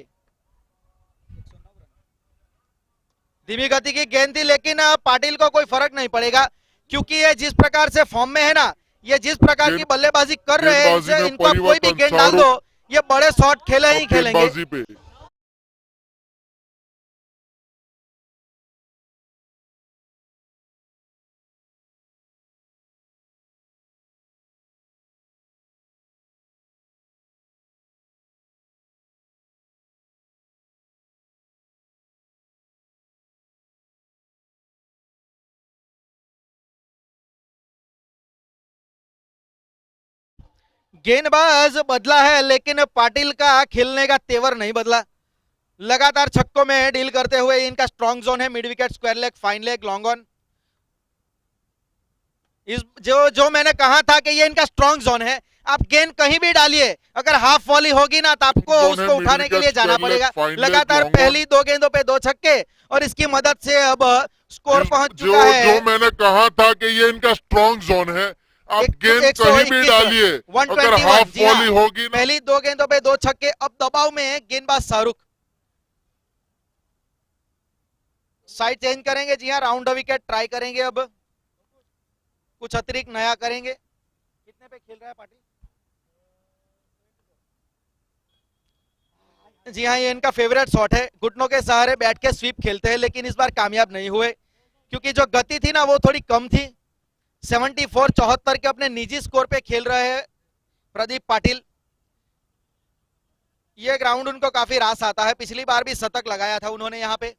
धीमी गति की गेंद थी, लेकिन पाटिल को कोई फर्क नहीं पड़ेगा, क्योंकि ये जिस प्रकार से फॉर्म में है ना, ये जिस प्रकार की बल्लेबाजी कर रहे हैं, गेंदबाजी इनसे में इनको कोई भी परिवर्तन, गेंद डाल दो, ये बड़े शॉट खेले ही अब खेलेंगे। गेंदबाजी पे गेंदबाज बदला है, लेकिन पाटिल का खेलने का तेवर नहीं बदला। लगातार छक्कों में डील करते हुए इनका स्ट्रॉन्ग जोन है mid wicket, square leg, fine leg, long on. इस जो मैंने कहा था कि ये इनका स्ट्रॉन्ग जोन है। आप गेंद कहीं भी डालिए, अगर हाफ वॉली होगी ना तो आपको उसको उठाने के लिए जाना पड़ेगा। लगातार पहली 2 गेंदों पे 2 छक्के, और इसकी मदद से अब स्कोर पहुंच चुका है। जो मैंने कहा था कि ये इनका स्ट्रॉन्ग जोन है, आप गेंद कहीं भी डालिए, अगर हाफ वॉली होगी ना। पहली 2 गेंदों पे 2 छक्के। अब दबाव में है गेंदबाज शाहरुख, साइड चेंज करेंगे। जी हाँ, राउंड विकेट ट्राई करेंगे, अब कुछ अतिरिक्त नया करेंगे। कितने पे खेल रहा है पाटिल? जी हाँ, ये इनका फेवरेट शॉट है, घुटनों के सहारे बैठ के स्वीप खेलते हैं, लेकिन इस बार कामयाब नहीं हुए, क्योंकि जो गति थी ना वो थोड़ी कम थी। 74-74 के अपने निजी स्कोर पे खेल रहे हैं प्रदीप पाटिल। ये ग्राउंड उनको काफी रास आता है, पिछली बार भी शतक लगाया था उन्होंने यहाँ पे।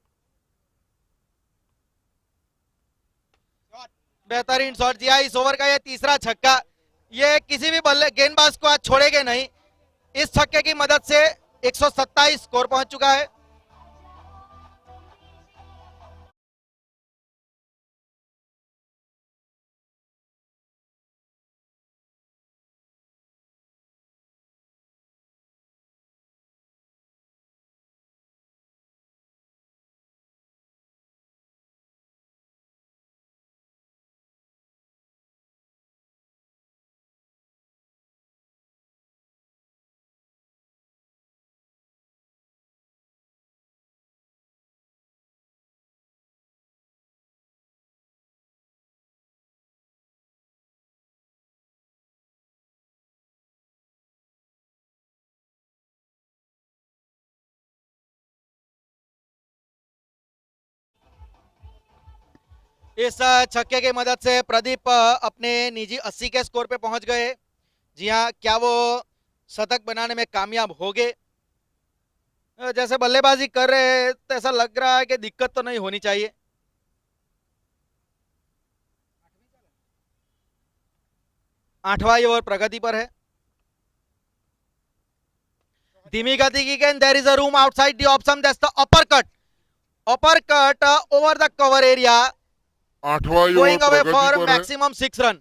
बेहतरीन शॉट। जी हाँ, इस ओवर का ये तीसरा छक्का, ये किसी भी बल्ले गेंदबाज को आज छोड़ेंगे नहीं। इस छक्के की मदद से 127 स्कोर पहुंच चुका है। इस छक्के की मदद से प्रदीप अपने निजी 80 के स्कोर पे पहुंच गए। जी हाँ, क्या वो शतक बनाने में कामयाब हो गए? जैसे बल्लेबाजी कर रहे हैं तो ऐसा लग रहा है कि दिक्कत तो नहीं होनी चाहिए। 8वां ओवर प्रगति पर है। धीमी गति की गेंद, there is a room outside the option, that's the upper cut over the cover area, 8वां ओवर गोइंग अवे प्रगति फॉर पर है। Maximum 6 run.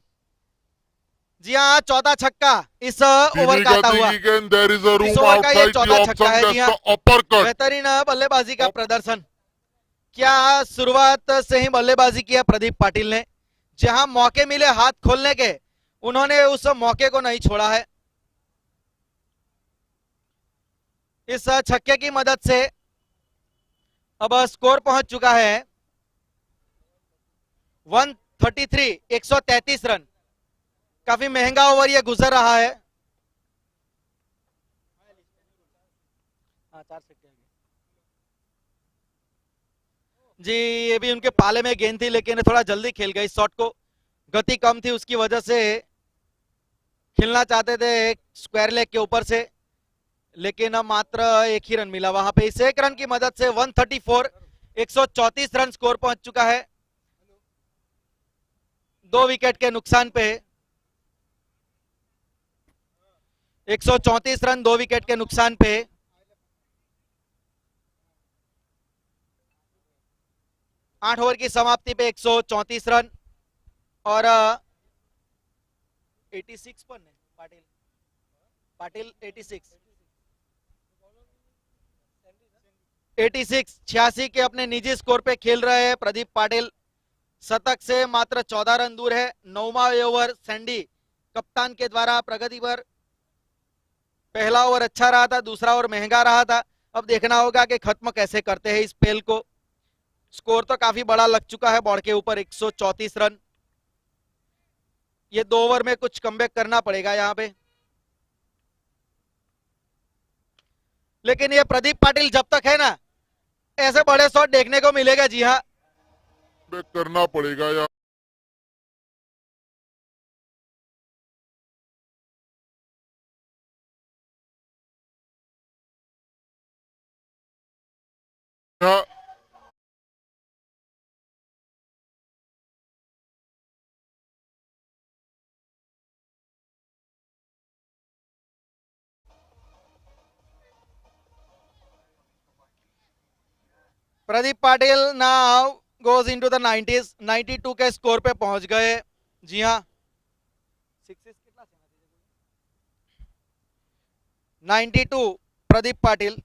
जी हाँ, चौथा छक्का इस ओवर का आता हुआ। इस ओवर का ये चौथा छक्का है। जी हाँ, बेहतरीन बल्लेबाजी का प्रदर्शन। क्या शुरुआत से ही बल्लेबाजी किया प्रदीप पाटिल ने, जहां मौके मिले हाथ खोलने के, उन्होंने उस मौके को नहीं छोड़ा है। इस छक्के की मदद से अब स्कोर पहुंच चुका है 133, 133 रन। काफी महंगा ओवर ये गुजर रहा है। जी, ये भी उनके पाले में गेंद थी, लेकिन थोड़ा जल्दी खेल गए। इस शॉट को गति कम थी, उसकी वजह से खेलना चाहते थे स्क्वायर लेग के ऊपर से, लेकिन मात्र एक ही रन मिला वहां पे। इस एक रन की मदद से 134, 134 रन स्कोर पहुंच चुका है 2 विकेट के नुकसान पे। 134 रन 2 विकेट के नुकसान पे। आठ ओवर की समाप्ति पे 134 रन और 86 पर पाटिल पाटिल 86 के अपने निजी स्कोर पे खेल रहे हैं प्रदीप पाटिल। शतक से मात्र 14 रन दूर है। 9वां ओवर सैंडी कप्तान के द्वारा प्रगति पर। पहला ओवर अच्छा रहा था, दूसरा ओवर महंगा रहा था। अब देखना होगा कि खत्म कैसे करते हैं इस स्पेल को। स्कोर तो काफी बड़ा लग चुका है बोर्ड के ऊपर, 134 रन। ये 2 ओवर में कुछ कमबैक करना पड़ेगा यहाँ पे। लेकिन ये प्रदीप पाटिल जब तक है ना, ऐसे बड़े शॉट देखने को मिलेगा। जी हाँ, करना पड़ेगा यार। Pradeep Patil now goes into the 90s, 92 के स्कोर पे पहुंच गए। जी हाँ, 92 प्रदीप पाटिल।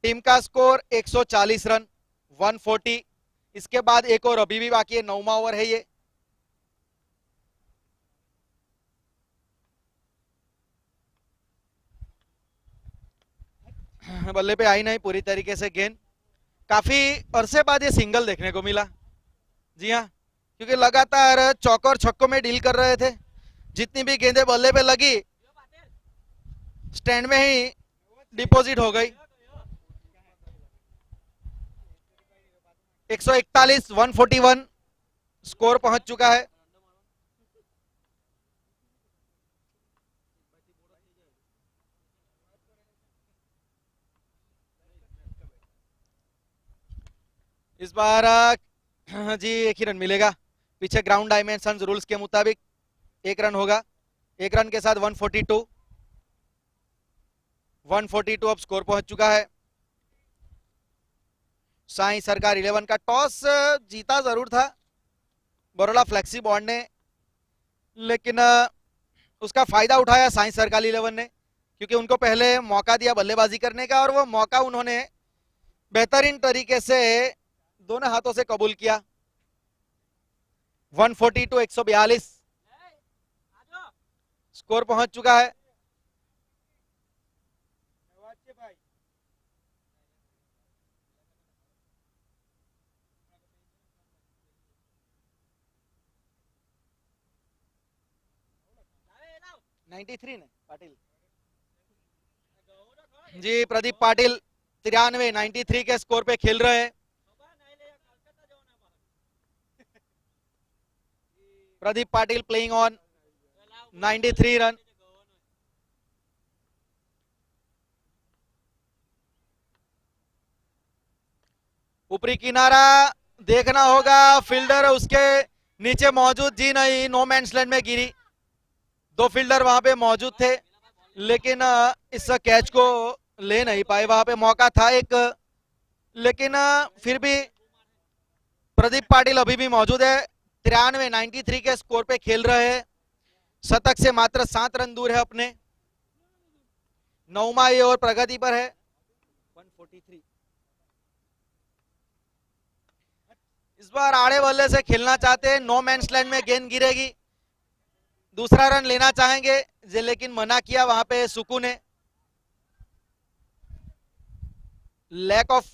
टीम का स्कोर 140 रन, 140। इसके बाद एक और अभी भी बाकी है, 9वां ओवर है ये। बल्ले पे आई नहीं पूरी तरीके से गेंद। काफी अरसे बाद ये सिंगल देखने को मिला। जी हाँ, क्योंकि लगातार चौकों और छक्कों में डील कर रहे थे। जितनी भी गेंदें बल्ले पे लगी, स्टैंड में ही डिपॉजिट हो गई। 141, 141 स्कोर पहुंच चुका है। इस बार जी एक ही रन मिलेगा। पीछे ग्राउंड डायमेंशन रूल्स के मुताबिक एक रन होगा। एक रन के साथ 142 अब स्कोर पहुंच चुका है। साई सरकार 11 का टॉस जीता जरूर था बरोड़ा फ्लेक्सी बॉन्ड ने, लेकिन उसका फायदा उठाया साई सरकार 11 ने, क्योंकि उनको पहले मौका दिया बल्लेबाजी करने का और वो मौका उन्होंने बेहतरीन तरीके से दोनों हाथों से कबूल किया। 142, 142 स्कोर पहुंच चुका है। ने पाटिल जी, प्रदीप पाटिल 93, 93 के स्कोर पे खेल रहे हैं। Pradeep Patil playing on 93 run. ऊपरी किनारा देखना होगा, फील्डर उसके नीचे मौजूद जी नहीं, नो मैंस लैंड में गिरी। दो फील्डर वहां पे मौजूद थे लेकिन इस कैच को ले नहीं पाए। वहां पे मौका था एक, लेकिन फिर भी प्रदीप पाटिल अभी भी मौजूद है। 93 के स्कोर पे खेल रहे हैं। शतक से मात्र 7 रन दूर है अपने। 9वां ये ओवर प्रगति पर है। 143। इस बार आड़े बल्ले से खेलना चाहते हैं। नो मैंस लैंड में गेंद गिरेगी, दूसरा रन लेना चाहेंगे लेकिन मना किया वहां पे सुकू ने। लैक ऑफ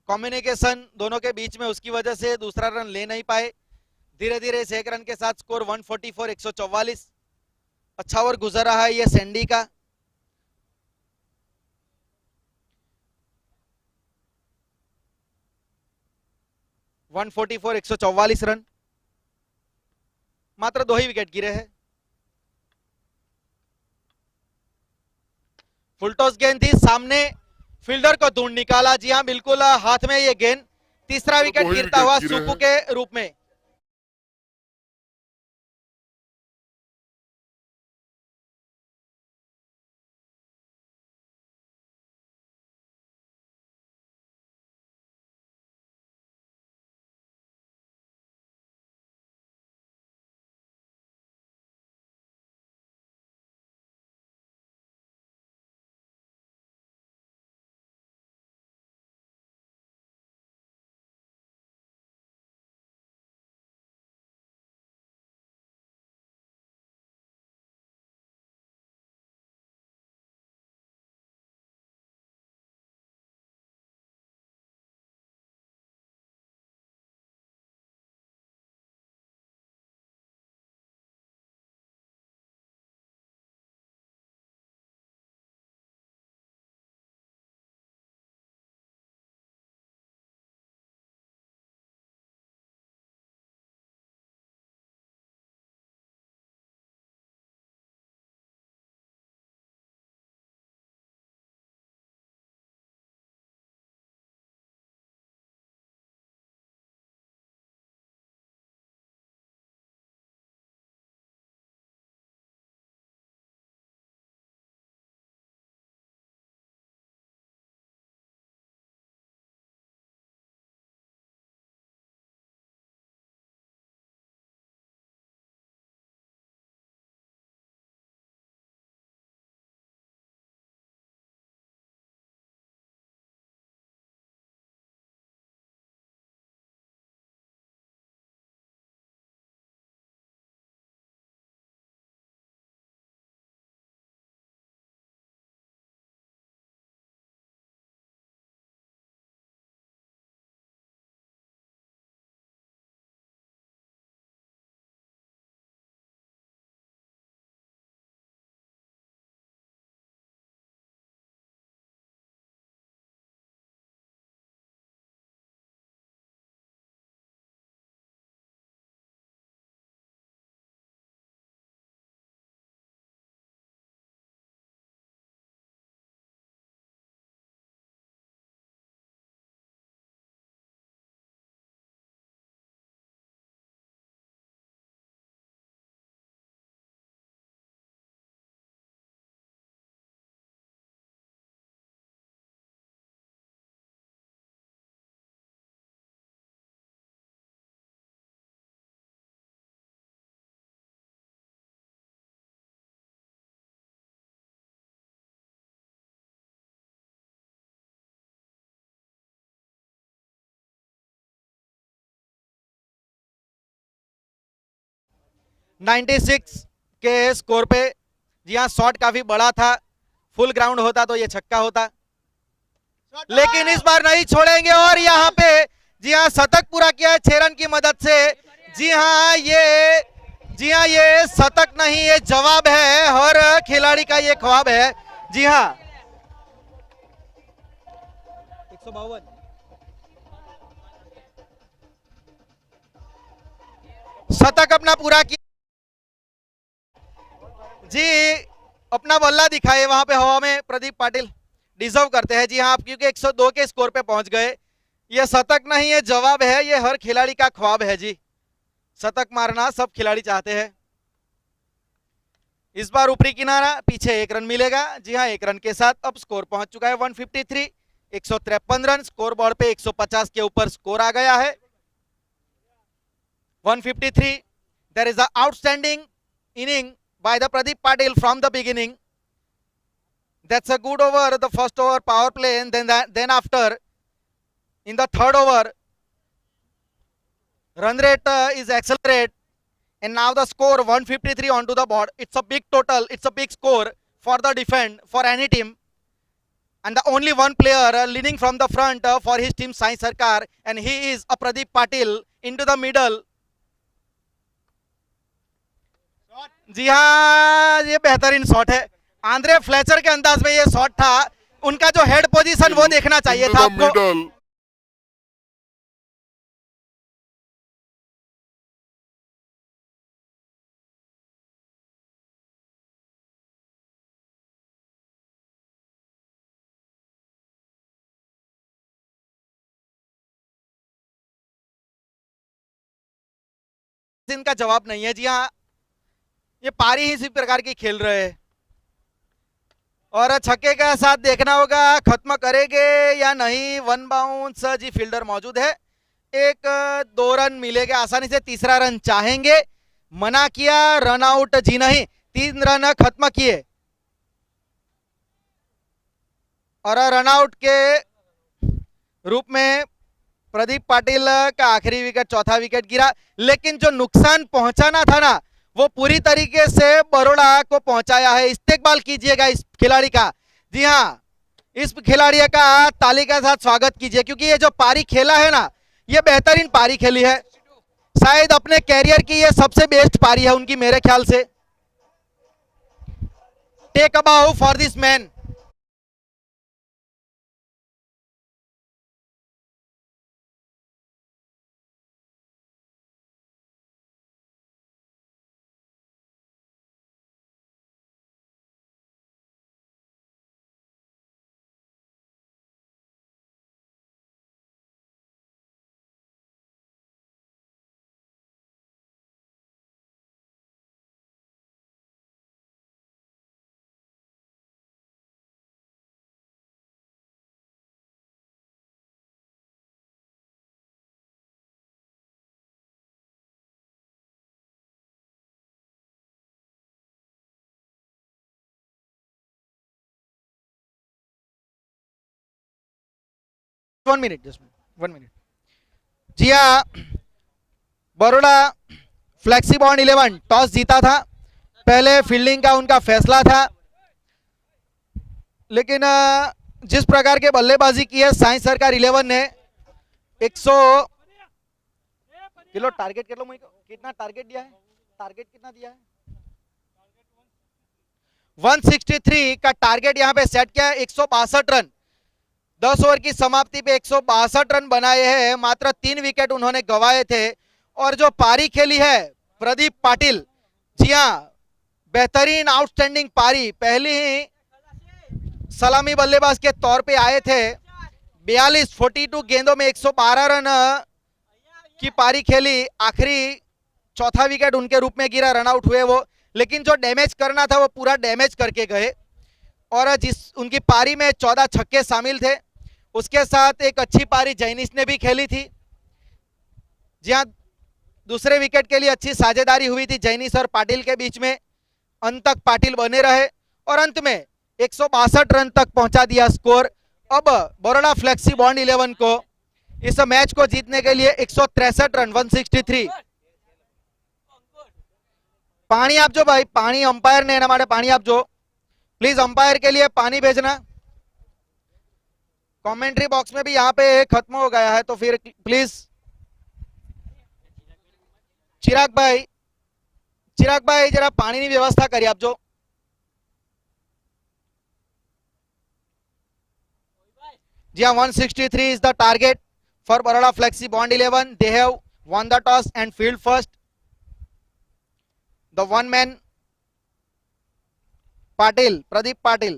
कम्युनिकेशन दोनों के बीच में, उसकी वजह से दूसरा रन ले नहीं पाए। धीरे धीरे इस एक रन के साथ स्कोर 144 144। अच्छा ओवर गुजर रहा है ये सैंडी का। One 144 run. मात्र 2 ही विकेट गिरे हैं। फुलटॉस गेंद थी, सामने फील्डर को ढूंढ निकाला। जी हाँ बिल्कुल, हाथ में ये गेंद। तीसरा विकेट गिरता हुआ सुकू के रूप में। नाइन्टी सिक्स के स्कोर पे। जी हाँ, शॉट काफी बड़ा था। फुल ग्राउंड होता तो ये छक्का होता, लेकिन इस बार नहीं छोड़ेंगे। और यहाँ पे जी हाँ शतक पूरा किया है 6 रन की मदद से। जी हाँ ये शतक नहीं, ये जवाब है। हर खिलाड़ी का ये ख्वाब है। जी हाँ 152। शतक अपना पूरा किया जी, अपना बल्ला दिखाए वहां पे हवा में प्रदीप पाटिल, डिजर्व करते हैं जी हाँ आप, क्योंकि 102 के स्कोर पे पहुंच गए। ये शतक नहीं है जवाब है, ये हर खिलाड़ी का ख्वाब है जी, शतक मारना सब खिलाड़ी चाहते हैं। इस बार ऊपरी किनारा, पीछे 1 रन मिलेगा जी हाँ, 1 रन के साथ अब स्कोर पहुंच चुका है 153, 153 रन, स्कोर बोर्ड पे 150 के ऊपर स्कोर आ गया है 153। There is a outstanding inning by the Pradeep Patil from the beginning. That's a good over, the first over power play, and then after in the third over run rate is accelerate, and now the score 153 onto the board. It's a big total, it's a big score for the defend for any team, and the only one player leading from the front for his team Sai Sarkar, and he is a Pradeep Patil into the middle. जी हाँ, ये बेहतरीन shot है, Andre Fletcher के अंदाज में ये shot था, उनका जो हेड पोजीशन वो देखना चाहिए था आपको। इनका जवाब नहीं है जी हाँ, ये पारी ही इसी प्रकार की खेल रहे हैं, और छक्के का साथ देखना होगा खत्म करेंगे या नहीं। 1 बाउंस जी, फील्डर मौजूद है, 1-2 रन मिलेंगे आसानी से, तीसरा रन चाहेंगे, मना किया, रन आउट जी नहीं, 3 रन खत्म किए, और रन आउट के रूप में प्रदीप पाटिल का आखिरी विकेट, चौथा विकेट गिरा, लेकिन जो नुकसान पहुंचाना था ना वो पूरी तरीके से बरोड़ा को पहुंचाया है। इस्तेकबाल कीजिएगा इस खिलाड़ी का, जी हाँ, इस खिलाड़ी का ताली के साथ स्वागत कीजिए, क्योंकि ये जो पारी खेला है ना, ये बेहतरीन पारी खेली है, शायद अपने कैरियर की ये सबसे बेस्ट पारी है उनकी मेरे ख्याल से। Take a bow for this man. One minute, just 1 minute जी हाँ, बरोड़ा फ्लेक्सी बॉन्ड 11 टॉस जीता था, पहले फील्डिंग का उनका फैसला था, लेकिन जिस प्रकार के बल्लेबाजी की है साई सरकार 11 ने 100 किलो टारगेट कर लो, कितना टारगेट दिया है, टारगेट कितना दिया है 163 का टारगेट यहां पे सेट किया है। 162 रन 10 ओवर की समाप्ति पे 162 रन बनाए हैं, मात्र 3 विकेट उन्होंने गंवाए थे, और जो पारी खेली है प्रदीप पाटिल, जी हाँ, बेहतरीन आउटस्टैंडिंग पारी, पहली ही सलामी बल्लेबाज के तौर पे आए थे, 42 गेंदों में 112 रन की पारी खेली, आखिरी चौथा विकेट उनके रूप में गिरा, रन आउट हुए वो, लेकिन जो डैमेज करना था वो पूरा डैमेज करके गए, और जिस उनकी पारी में 14 छक्के शामिल थे, उसके साथ एक अच्छी पारी जैनिस ने भी खेली थी, जी हाँ, दूसरे विकेट के लिए अच्छी साझेदारी हुई थी जैनिस और पाटिल के बीच में, अंत तक पाटिल बने रहे और अंत में 162 रन तक पहुंचा दिया स्कोर। अब बरोड़ा फ्लेक्सी बॉन्ड 11 को इस मैच को जीतने के लिए 163 रन 163। पानी आप जो भाई, पानी अंपायर ने ना, पानी आप जो प्लीज अंपायर के लिए पानी भेजना, कमेंट्री बॉक्स में भी यहाँ पे खत्म हो गया है, तो फिर प्लीज चिराग भाई जरा पानी की व्यवस्था करिए आप जो। जी हाँ, 163 is the target for Baroda Flexi Bond 11. They have won the toss and field first. The one man Patil, Pradeep Patil,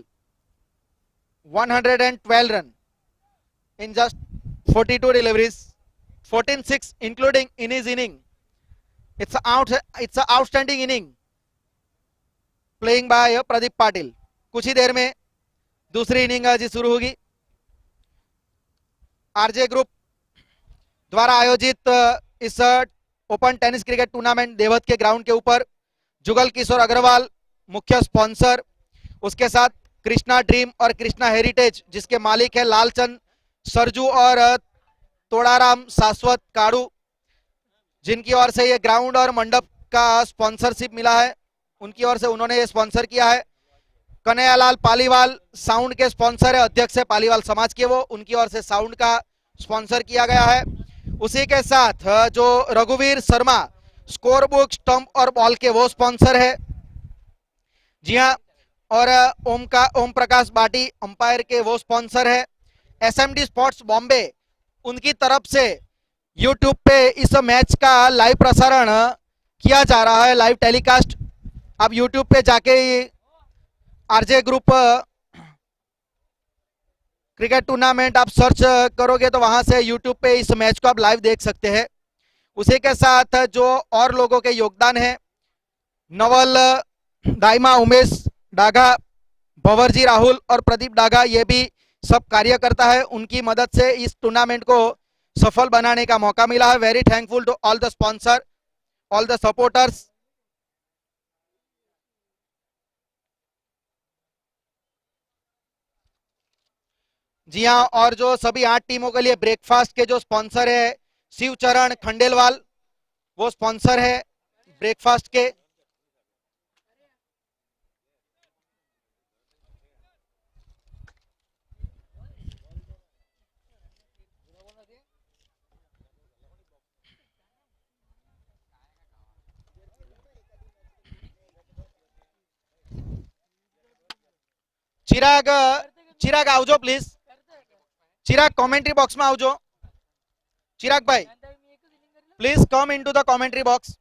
112 run in just 42 deliveries, 14-6 including in his inning. It's a outstanding inning playing by Pradeep Patil. कुछ ही देर में दूसरी inning जी शुरू होगी. RJ group द्वारा आयोजित इस open tennis cricket tournament देवत के ग्राउंड के ऊपर जुगल किशोर अग्रवाल मुख्य स्पॉन्सर, उसके साथ कृष्णा ड्रीम और कृष्णा हेरिटेज जिसके मालिक है लालचंद सरजू और तोड़ाराम शाश्वत काड़ू, जिनकी ओर से ये ग्राउंड और मंडप का स्पॉन्सरशिप मिला है, उनकी ओर से उन्होंने ये स्पॉन्सर किया है. कन्हैयालाल पालीवाल साउंड के स्पॉन्सर है, अध्यक्ष है पालीवाल समाज के, वो उनकी ओर से साउंड का स्पॉन्सर किया गया है. उसी के साथ जो रघुवीर शर्मा स्कोर बुक स्टंप और बॉल के वो स्पॉन्सर है. जी हाँ, और ओम प्रकाश बाटी अंपायर के वो स्पॉन्सर है. एसएमडी स्पोर्ट्स बॉम्बे उनकी तरफ से यूट्यूब पे इस मैच का लाइव प्रसारण किया जा रहा है, लाइव टेलीकास्ट. आप यूट्यूब पे जाके आरजे ग्रुप क्रिकेट टूर्नामेंट आप सर्च करोगे तो वहां से यूट्यूब पे इस मैच को आप लाइव देख सकते हैं. उसी के साथ जो और लोगों के योगदान है, नवल दाइमा, उमेश डागा, भंवरजी राहुल और प्रदीप डागा, ये भी सब कार्य करता है. उनकी मदद से इस टूर्नामेंट को सफल बनाने का मौका मिला है. Very thankful to all the sponsor, all the supporters. जी हाँ, और जो सभी 8 टीमों के लिए ब्रेकफास्ट के जो स्पॉन्सर है शिवचरण खंडेलवाल, वो स्पॉन्सर है ब्रेकफास्ट के. चिराग चिराग आवजो प्लीज. चिराग कॉमेंट्री बॉक्स में आवजो. चिराग भाई please come into the commentary box.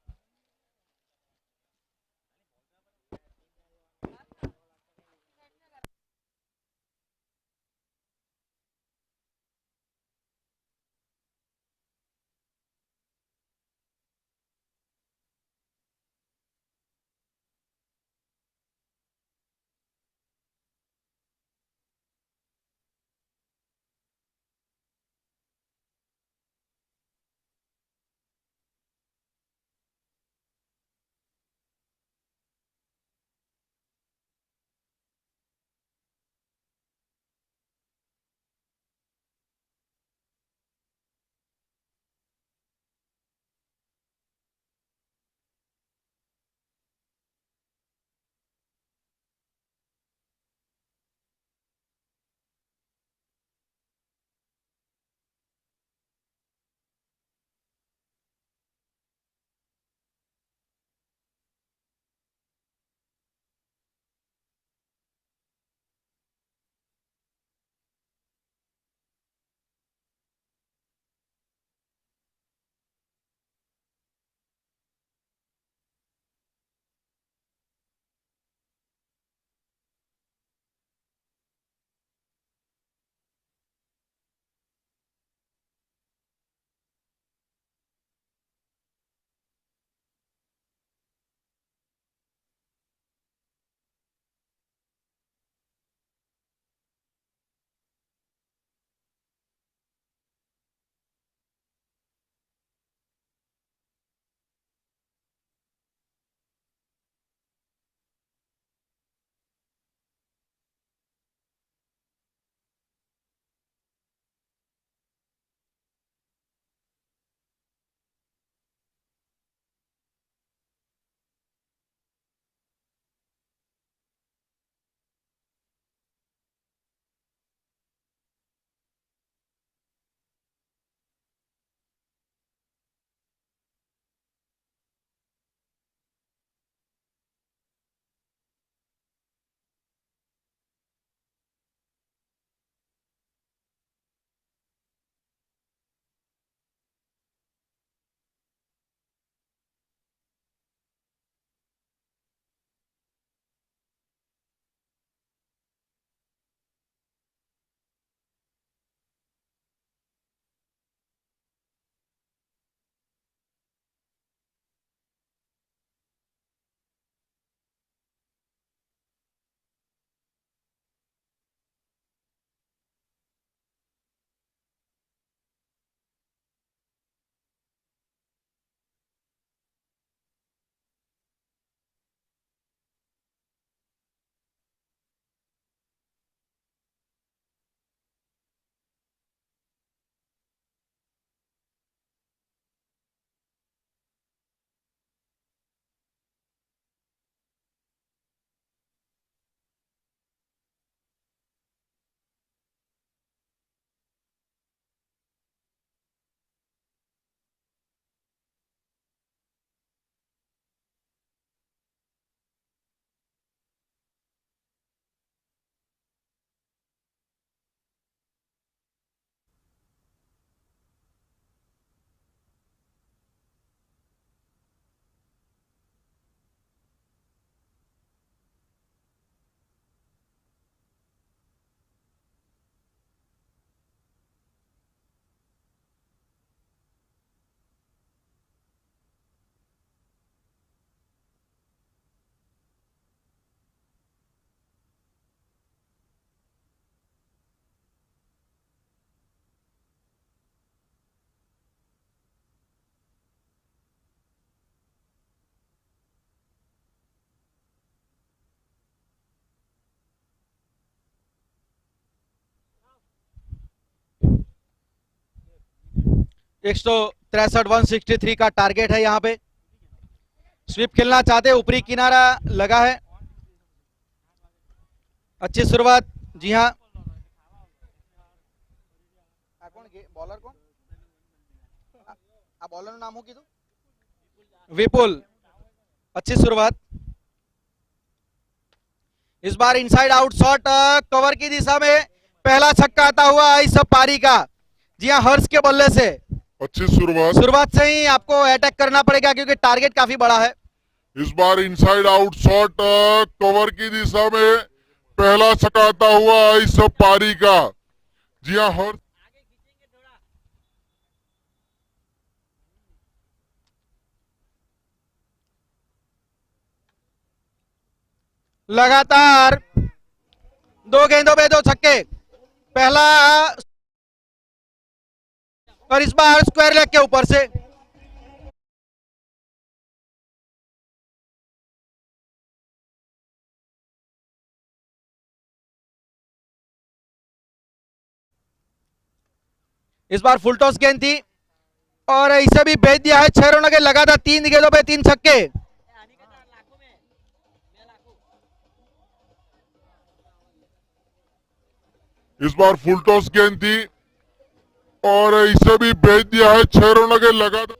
163 163 का टारगेट है यहाँ पे। स्वीप खेलना चाहते, ऊपरी किनारा लगा है, अच्छी शुरुआत। जी हाँ, बॉलर कौन बॉलर नाम हो की विपुल, अच्छी शुरुआत। इस बार इनसाइड आउट शॉट कवर की दिशा में पहला छक्का आता हुआ इस पारी का। जी हाँ, हर्ष के बल्ले से अच्छी शुरुआत। शुरुआत से ही आपको अटैक करना पड़ेगा क्योंकि टारगेट काफी बड़ा है। इस बार इनसाइड आउट शॉट कवर की दिशा में पहला छक्का आता हुआ इस पारी का। जी हाँ, हर्ष लगातार 2 गेंदों पे 2 छक्के, पहला और इस बार स्क्वायर लेग के ऊपर से। इस बार फुल टॉस गेंद थी और इसे भी भेज दिया है 6 रनों के लगातार 3 गेंदों पे 3 छक्के। इस बार फुल टॉस गेंद थी और इसे भी भेज दिया है 6 रनों के लगातार।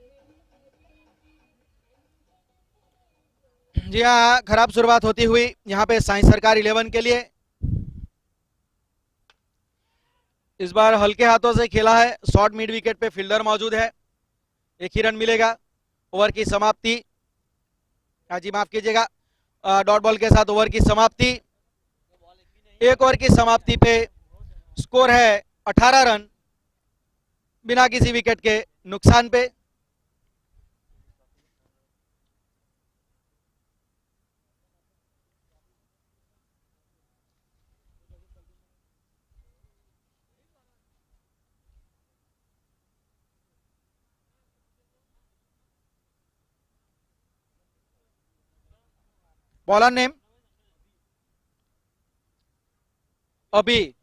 जी हाँ, खराब शुरुआत होती हुई यहाँ पे साई सरकार 11 के लिए। इस बार हल्के हाथों से खेला है, शॉर्ट मिड विकेट पे फील्डर मौजूद है, 1 ही रन मिलेगा। ओवर की समाप्ति, जी माफ कीजिएगा, डॉट बॉल के साथ ओवर की समाप्ति। 1 ओवर की समाप्ति पे स्कोर है 18 रन बिना किसी विकेट के नुकसान पे। बॉलर नेम अभी,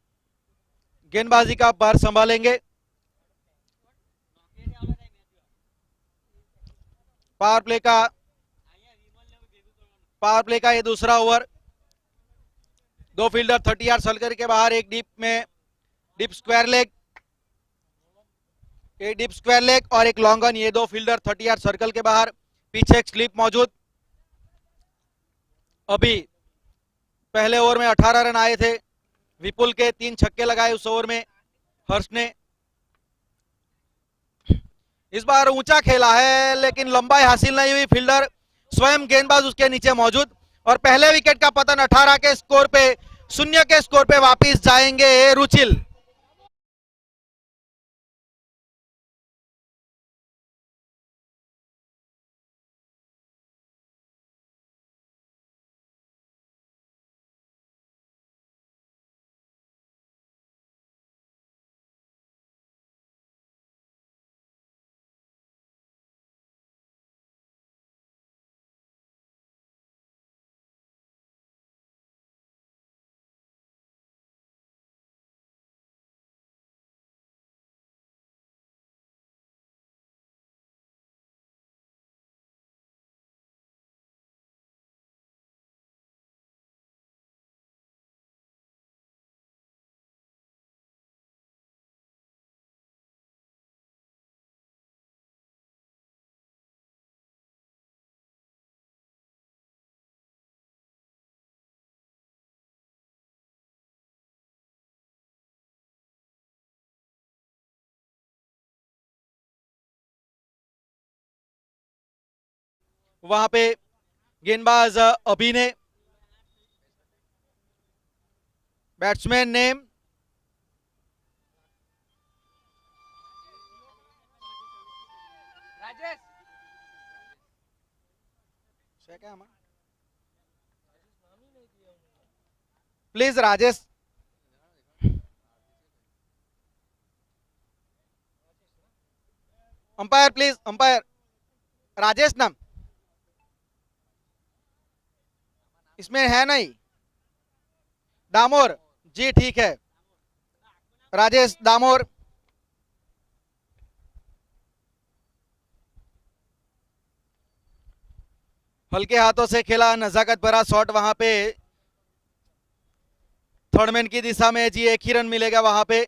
गेंदबाजी का बार संभालेंगे। पावर प्ले का ये दूसरा ओवर। 2 फील्डर 30 यार्ड सर्कल के बाहर, एक डीप स्क्वायर लेग और एक लॉन्ग ऑन। ये 2 फील्डर 30 यार्ड सर्कल के बाहर, पीछे एक स्लिप मौजूद। अभी पहले ओवर में 18 रन आए थे, विपुल के 3 छक्के लगाए उस ओवर में हर्ष ने। इस बार ऊंचा खेला है लेकिन लंबाई हासिल नहीं हुई, फील्डर स्वयं गेंदबाज उसके नीचे मौजूद और पहले विकेट का पतन। 18 के स्कोर पे, 0 के स्कोर पे वापिस जाएंगे रुचिल। वहां पे गेंदबाज अभी ने, batsman name please Rajesh. Umpire please, umpire Rajesh नाम इसमें है नहीं। दामोर जी, ठीक है, राजेश दामोर। हल्के हाथों से खेला, नजाकत भरा शॉट वहां पे थर्ड मैन की दिशा में। जी एक ही रन मिलेगा वहां पे।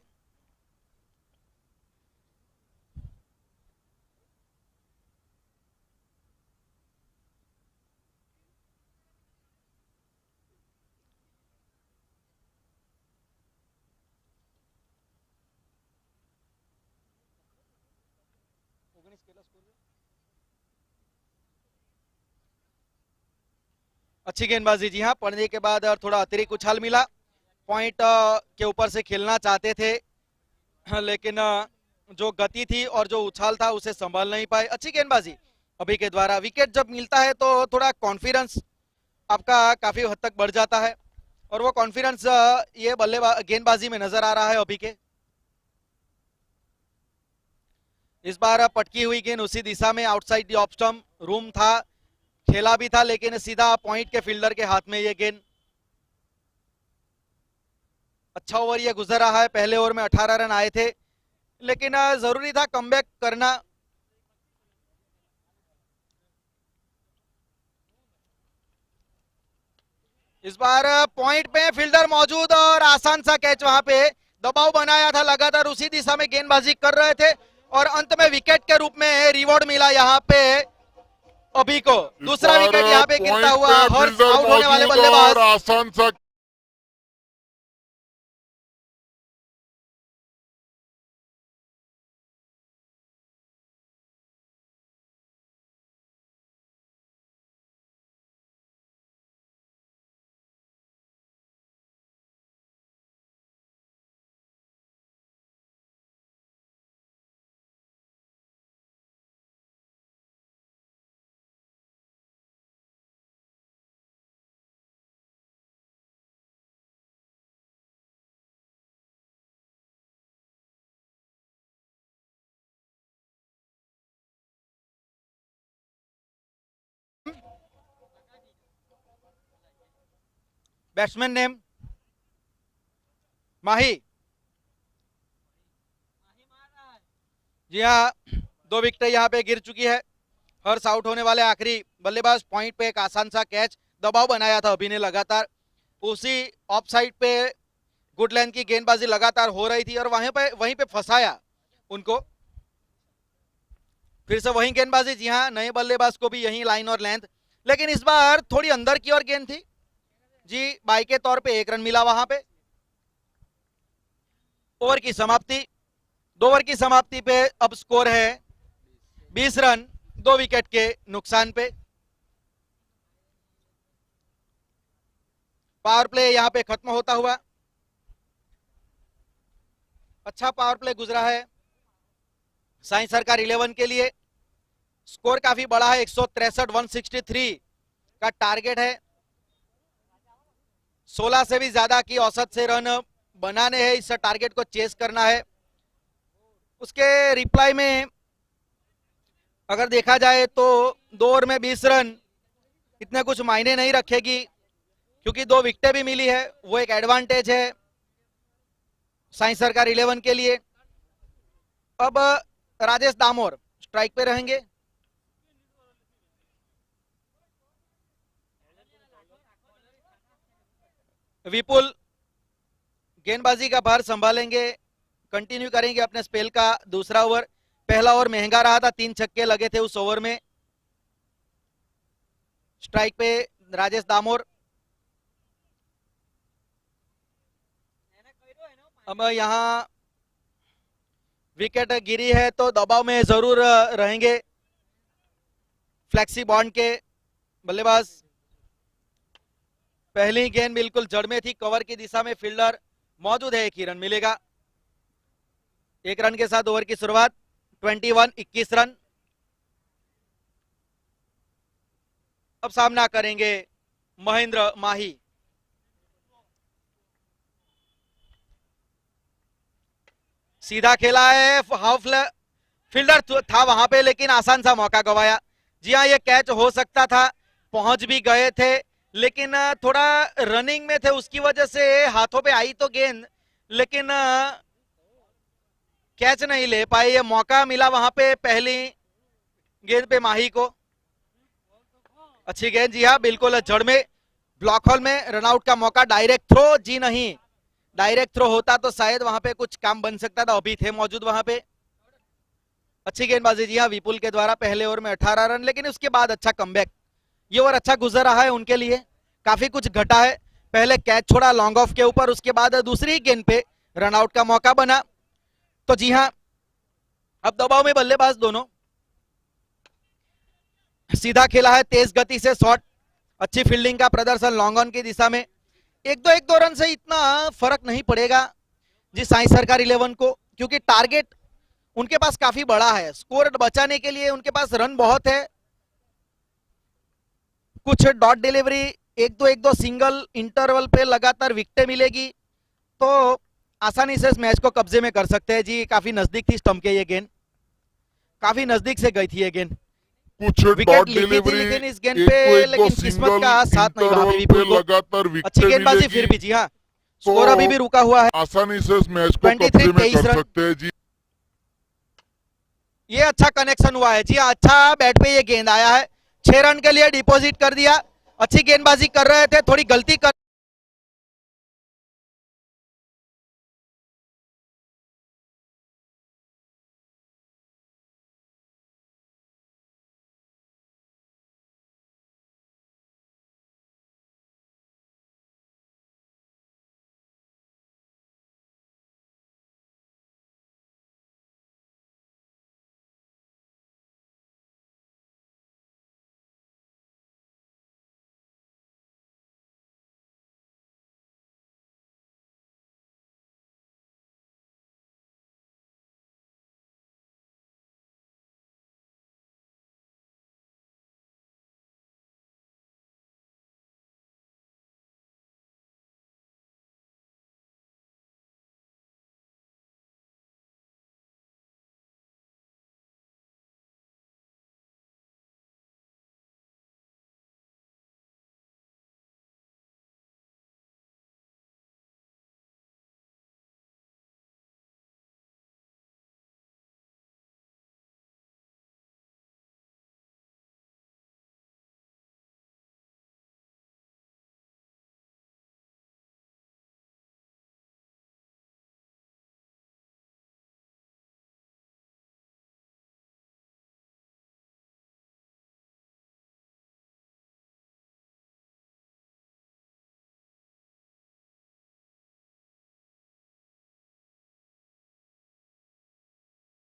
अच्छी गेंदबाजी। जी हाँ, पढ़ने के बाद थोड़ा अतिरिक्त उछाल मिला। पॉइंट के ऊपर से खेलना चाहते थे, लेकिन जो गति थी और जो उछाल था उसे संभाल नहीं पाए। अच्छी गेंदबाजी अभी के द्वारा। विकेट जब मिलता है तो थोड़ा कॉन्फिडेंस आपका काफी हद तक बढ़ जाता है, और वो कॉन्फिडेंस ये बल्लेबाज गेंदबाजी में नजर आ रहा है अभी के। इस बार पटकी हुई गेंद उसी दिशा में, outside the off stump, room था, खेला भी था, लेकिन सीधा पॉइंट के फील्डर के हाथ में ये गेंद। अच्छा ओवर ये गुजर रहा है। पहले ओवर में 18 रन आए थे, लेकिन जरूरी था कमबैक करना। इस बार पॉइंट पे फील्डर मौजूद और आसान सा कैच वहां पे। दबाव बनाया था, लगातार उसी दिशा में गेंदबाजी कर रहे थे, और अंत में विकेट के रूप में रिवॉर्ड मिला यहाँ पे अभी को। दूसरा विकेट यहाँ पे गिरता हुआ, हर्ष आउट होने वाले बल्लेबाज। आसान सा बैट्समैन नेम माही। जी हाँ, 2 विकेट यहाँ पे गिर चुकी है। हर्ष आउट होने वाले आखिरी बल्लेबाज। पॉइंट पे एक आसान सा कैच, दबाव बनाया था अभी ने लगातार, उसी ऑफ साइड पे गुड लेंथ की गेंदबाजी लगातार हो रही थी, और वहीं पे फंसाया उनको। फिर से वही गेंदबाजी। जी हाँ, नए बल्लेबाज को भी यही लाइन और लेंथ, लेकिन इस बार थोड़ी अंदर की ओर गेंद थी। जी बाई के तौर पे 1 रन मिला वहां पे। ओवर की समाप्ति, 2 ओवर की समाप्ति पे अब स्कोर है 20 रन, 2 विकेट के नुकसान पे। पावर प्ले यहां पे खत्म होता हुआ। अच्छा पावर प्ले गुजरा है साई सरकार 11 के लिए। स्कोर काफी बड़ा है, 163 163 का टारगेट है। 16 से भी ज्यादा की औसत से रन बनाने हैं, इस टारगेट को चेस करना है। उसके रिप्लाई में अगर देखा जाए तो 2 ओवर में 20 रन इतने कुछ मायने नहीं रखेगी, क्योंकि 2 विकेटें भी मिली है, वो एक एडवांटेज है साई सरकार 11 के लिए। अब राजेश दामोर स्ट्राइक पे रहेंगे। विपुल गेंदबाजी का भार संभालेंगे, कंटिन्यू करेंगे अपने स्पेल का दूसरा ओवर। पहला ओवर महंगा रहा था, 3 छक्के लगे थे उस ओवर में। स्ट्राइक पे राजेश दामोर। अब यहां विकेट गिरी है तो दबाव में जरूर रहेंगे फ्लेक्सी बॉन्ड के बल्लेबाज। पहली गेंद बिल्कुल जड़ में थी, कवर की दिशा में फील्डर मौजूद है, 1 ही रन मिलेगा। 1 रन के साथ ओवर की शुरुआत। 21 रन। अब सामना करेंगे महेंद्र माही। सीधा खेला है, हाफ फील्डर था वहां पे, लेकिन आसान सा मौका गवाया। जी हाँ, ये कैच हो सकता था, पहुंच भी गए थे, लेकिन थोड़ा रनिंग में थे, उसकी वजह से हाथों पे आई तो गेंद, लेकिन कैच नहीं ले पाए। ये मौका मिला वहां पे पहली गेंद पे माही को। अच्छी गेंद, जी हाँ बिल्कुल जड़ में, ब्लॉक होल में रनआउट का मौका, डायरेक्ट थ्रो, जी नहीं, डायरेक्ट थ्रो होता तो शायद वहां पे कुछ काम बन सकता था, अभी थे मौजूद वहां पे। अच्छी गेंदबाजी जी हाँ विपुल के द्वारा, पहले ओवर में 18 रन, लेकिन उसके बाद अच्छा कमबैक, ये ओवर अच्छा गुजर रहा है उनके लिए, काफी कुछ घटा है, पहले कैच छोड़ा लॉन्ग ऑफ के ऊपर, उसके बाद दूसरी ही गेंद पे रनआउट का मौका बना। तो जी हाँ अब दबाव में बल्लेबाज दोनों, सीधा खेला है, तेज गति से शॉट, अच्छी फील्डिंग का प्रदर्शन लॉन्ग ऑन की दिशा में, एक दो रन से इतना फर्क नहीं पड़ेगा जी साई सरकार 11 को, क्योंकि टारगेट उनके पास काफी बड़ा है, स्कोर बचाने के लिए उनके पास रन बहुत है, कुछ डॉट डिलीवरी, एक दो सिंगल इंटरवल पे लगातार विकेटें मिलेगी तो आसानी से इस मैच को कब्जे में कर सकते हैं जी। काफी नजदीक थी स्टंप के ये गेंद, काफी नजदीक से गई थी ये गेंद, कुछ विकेट डॉट ली थी डिलीवरी, लेकिन इस गेंद एक पे को एक दो लेकिन किस्मत का सिंगल साथ नहीं वहां पे इंटरवल विपुल पे को, लगातार अच्छी विकेट गेंदबाजी फिर भी मिलेगी जी हाँ, तो स्कोर अभी भी रुका हुआ है, आसानी से इस मैच को 23 कब्जे में 23 कर रन, सकते हैं जी। ये अच्छा कनेक्शन हुआ है जी, अच्छा बैट पे ये गेंद आया है, 6 रन के लिए डिपॉजिट कर दिया, अच्छी गेंदबाजी कर रहे थे, थोड़ी गलती कर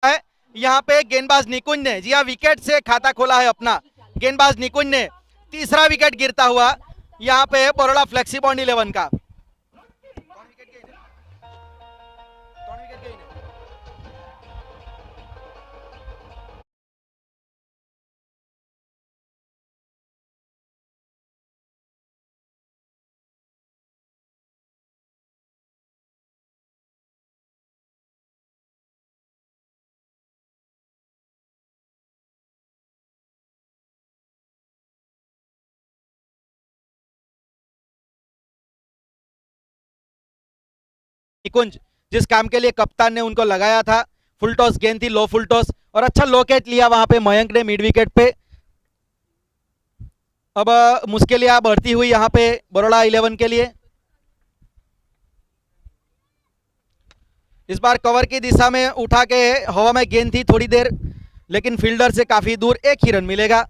है, यहाँ पे गेंदबाज निकुंज ने जी हाँ विकेट से खाता खोला है अपना, गेंदबाज निकुंज ने तीसरा विकेट गिरता हुआ यहाँ पे बड़ौदा फ्लेक्सी बॉन्ड 11 का। निकुंज जिस काम के लिए कप्तान ने उनको लगाया था, फुल टॉस गेंद थी, लो फुल टॉस, और अच्छा लो कैच लिया वहां पे मयंक ने मिड विकेट पे। अब मुश्किल बढ़ती हुई यहाँ पे बड़ौदा 11 के लिए, इस बार कवर की दिशा में उठा के हवा में गेंद थी थोड़ी देर, लेकिन फील्डर से काफी दूर, एक ही रन मिलेगा,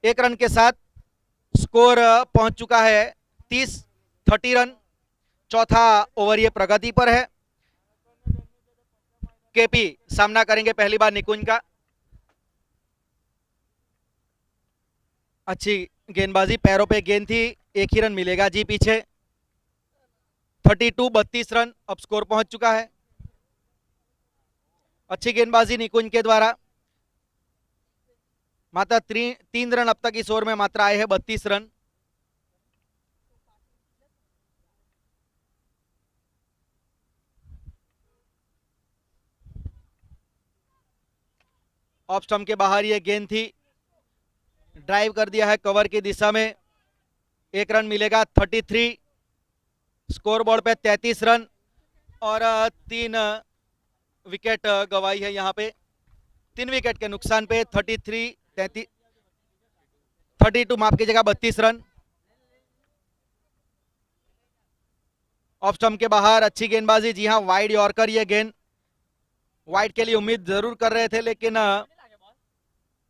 एक रन के साथ स्कोर पहुंच चुका है 30 रन, चौथा ओवर ये प्रगति पर है। केपी सामना करेंगे पहली बार निकुंज का, अच्छी गेंदबाजी, पैरों पे गेंद थी, एक ही रन मिलेगा जी पीछे, 32 रन अब स्कोर पहुंच चुका है, अच्छी गेंदबाजी निकुंज के द्वारा, मात्र 3 रन अब तक इस ओवर में मात्र आए हैं, 32 रन। ऑफ स्टंप के बाहर ये गेंद थी, ड्राइव कर दिया है कवर की दिशा में, एक रन मिलेगा, 33, स्कोर बोर्ड पे 33 रन और 3 विकेट गवाई है यहाँ पे, 3 विकेट के नुकसान पे 33 32 माफ कीजिएगा 32 रन। ऑफ स्टंप के बाहर अच्छी गेंदबाजी। जी हाँ, वाइड यॉर्कर, ये गेंद वाइड के लिए उम्मीद जरूर कर रहे थे, लेकिन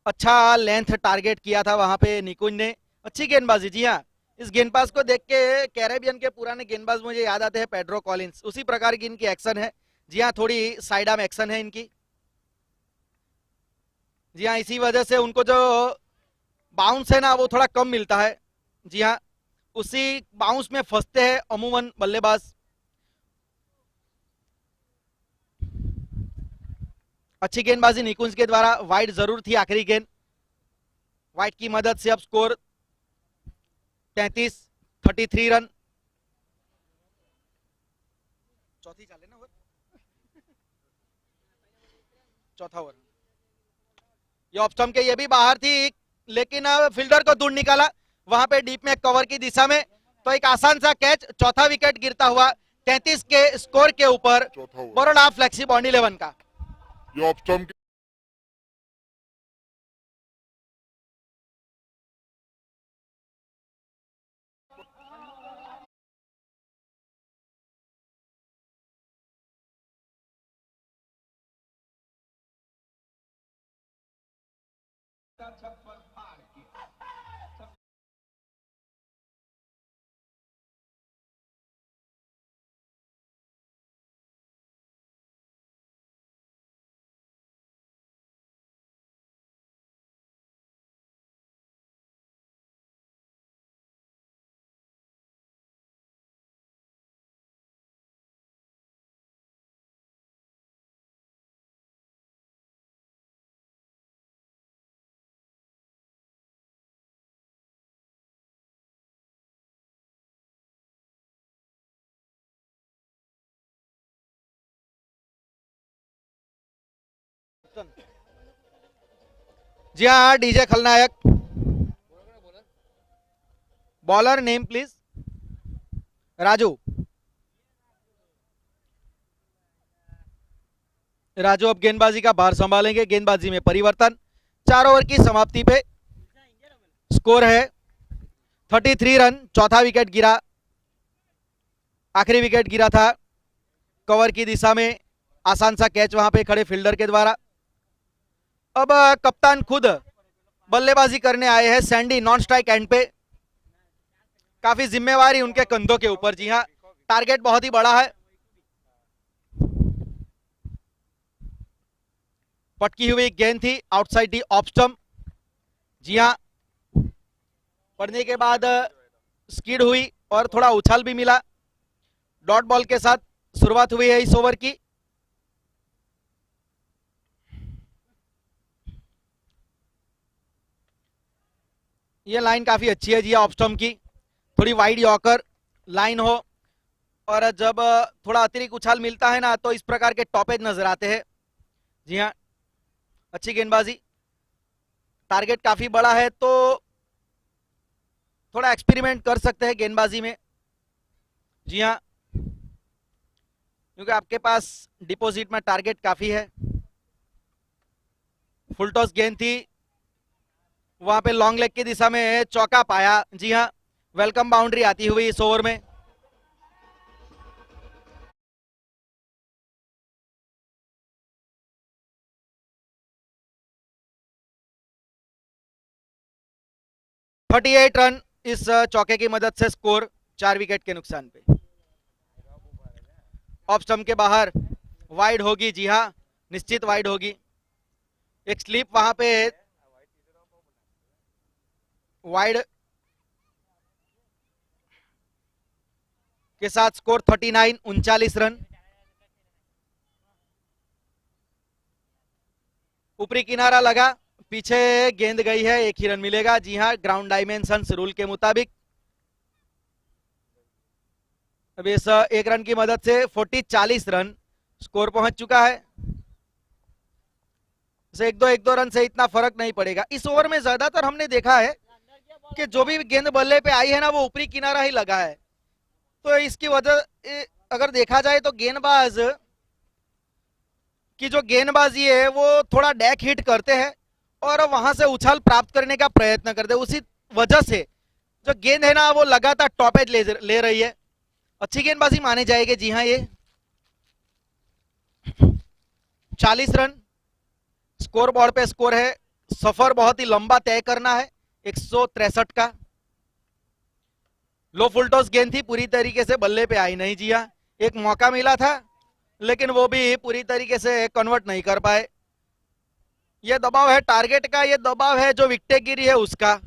अच्छा लेंथ टारगेट किया था वहां पे निकुंज ने। अच्छी गेंदबाजी। जी हाँ, इस गेंदबाज को देख के कैरेबियन के पुराने गेंदबाज मुझे याद आते हैं, पेड्रो कॉलिंस, उसी प्रकार की इनकी एक्शन है। जी हाँ, थोड़ी साइड आर्म एक्शन है इनकी। जी हाँ, इसी वजह से उनको जो बाउंस है ना वो थोड़ा कम मिलता है। जी हाँ, उसी बाउंस में फंसते हैं अमूमन बल्लेबाज। अच्छी गेंदबाजी निकुंज के द्वारा, वाइड जरूर थी आखिरी गेंद। वाइड की मदद से अब स्कोर 33 रन। चौथी चाले ना चौथा ओवर। ये ऑफ स्टंप के, ये भी बाहर थी, लेकिन फील्डर को दूर निकाला वहां पे डीप में कवर की दिशा में, तो एक आसान सा कैच। चौथा विकेट गिरता हुआ 33 के स्कोर के ऊपर बड़ौदा फ्लेक्सी बॉन्ड 11 का। ये ऑफ स्टंप जी हाँ, डीजे खलनायक। Bowler name please. Raju. Raju अब गेंदबाजी का भार संभालेंगे। गेंदबाजी में परिवर्तन। 4 ओवर की समाप्ति पे स्कोर है 33 रन। चौथा विकेट गिरा, आखिरी विकेट गिरा था कवर की दिशा में, आसान सा कैच वहां पे खड़े फील्डर के द्वारा। अब कप्तान खुद बल्लेबाजी करने आए हैं सैंडी नॉन स्ट्राइक एंड पे। काफी जिम्मेवारी उनके कंधों के ऊपर। जी हाँ, टारगेट बहुत ही बड़ा है। पटकी हुई गेंद थी आउटसाइड दी ऑफ स्टंप। जी हाँ, पड़ने के बाद स्किड हुई और थोड़ा उछाल भी मिला। डॉट बॉल के साथ शुरुआत हुई है इस ओवर की। ये लाइन काफी अच्छी है जी ऑफ स्टंप की, थोड़ी वाइड यॉर्कर लाइन हो और जब थोड़ा अतिरिक्त उछाल मिलता है ना तो इस प्रकार के टॉपेज नजर आते हैं। जी हाँ, अच्छी गेंदबाजी। टारगेट काफी बड़ा है तो थोड़ा एक्सपेरिमेंट कर सकते हैं गेंदबाजी में। जी हाँ, क्योंकि आपके पास डिपॉजिट में टारगेट काफी है। फुल टॉस गेंद थी, वहां पे लॉन्ग लेग की दिशा में चौका पाया। जी हाँ, वेलकम बाउंड्री आती हुई इस ओवर में। थर्टी 38 रन इस चौके की मदद से स्कोर 4 विकेट के नुकसान पे। ऑफ स्टंप के बाहर वाइड होगी। जी हाँ, निश्चित वाइड होगी। एक स्लिप वहां पे वाइड के साथ स्कोर 39 39 रन। ऊपरी किनारा लगा, पीछे गेंद गई है, 1 ही रन मिलेगा। जी हाँ, ग्राउंड डायमेंशंस रूल के मुताबिक अब इस 1 रन की मदद से 40 रन स्कोर पहुंच चुका है। एक दो रन से इतना फर्क नहीं पड़ेगा। इस ओवर में ज्यादातर हमने देखा है कि जो भी गेंद बल्ले पे आई है ना वो ऊपरी किनारा ही लगा है, तो इसकी वजह अगर देखा जाए तो गेंदबाज की जो गेंदबाजी है वो थोड़ा डैक हिट करते हैं और वहां से उछाल प्राप्त करने का प्रयत्न करते हैं। उसी वजह से जो गेंद है ना वो लगातार टॉप एज ले रही है, अच्छी गेंदबाजी माने जाएगी। जी हाँ, ये 40 रन स्कोर बोर्ड पे स्कोर है। सफर बहुत ही लंबा तय करना है 163 का। लो फुल टॉस गेंद थी, पूरी तरीके से बल्ले पे आई नहीं। जी हाँ, एक मौका मिला था लेकिन वो भी पूरी तरीके से कन्वर्ट नहीं कर पाए। ये दबाव है टारगेट का, ये दबाव है जो विकेट गिरी है उसका।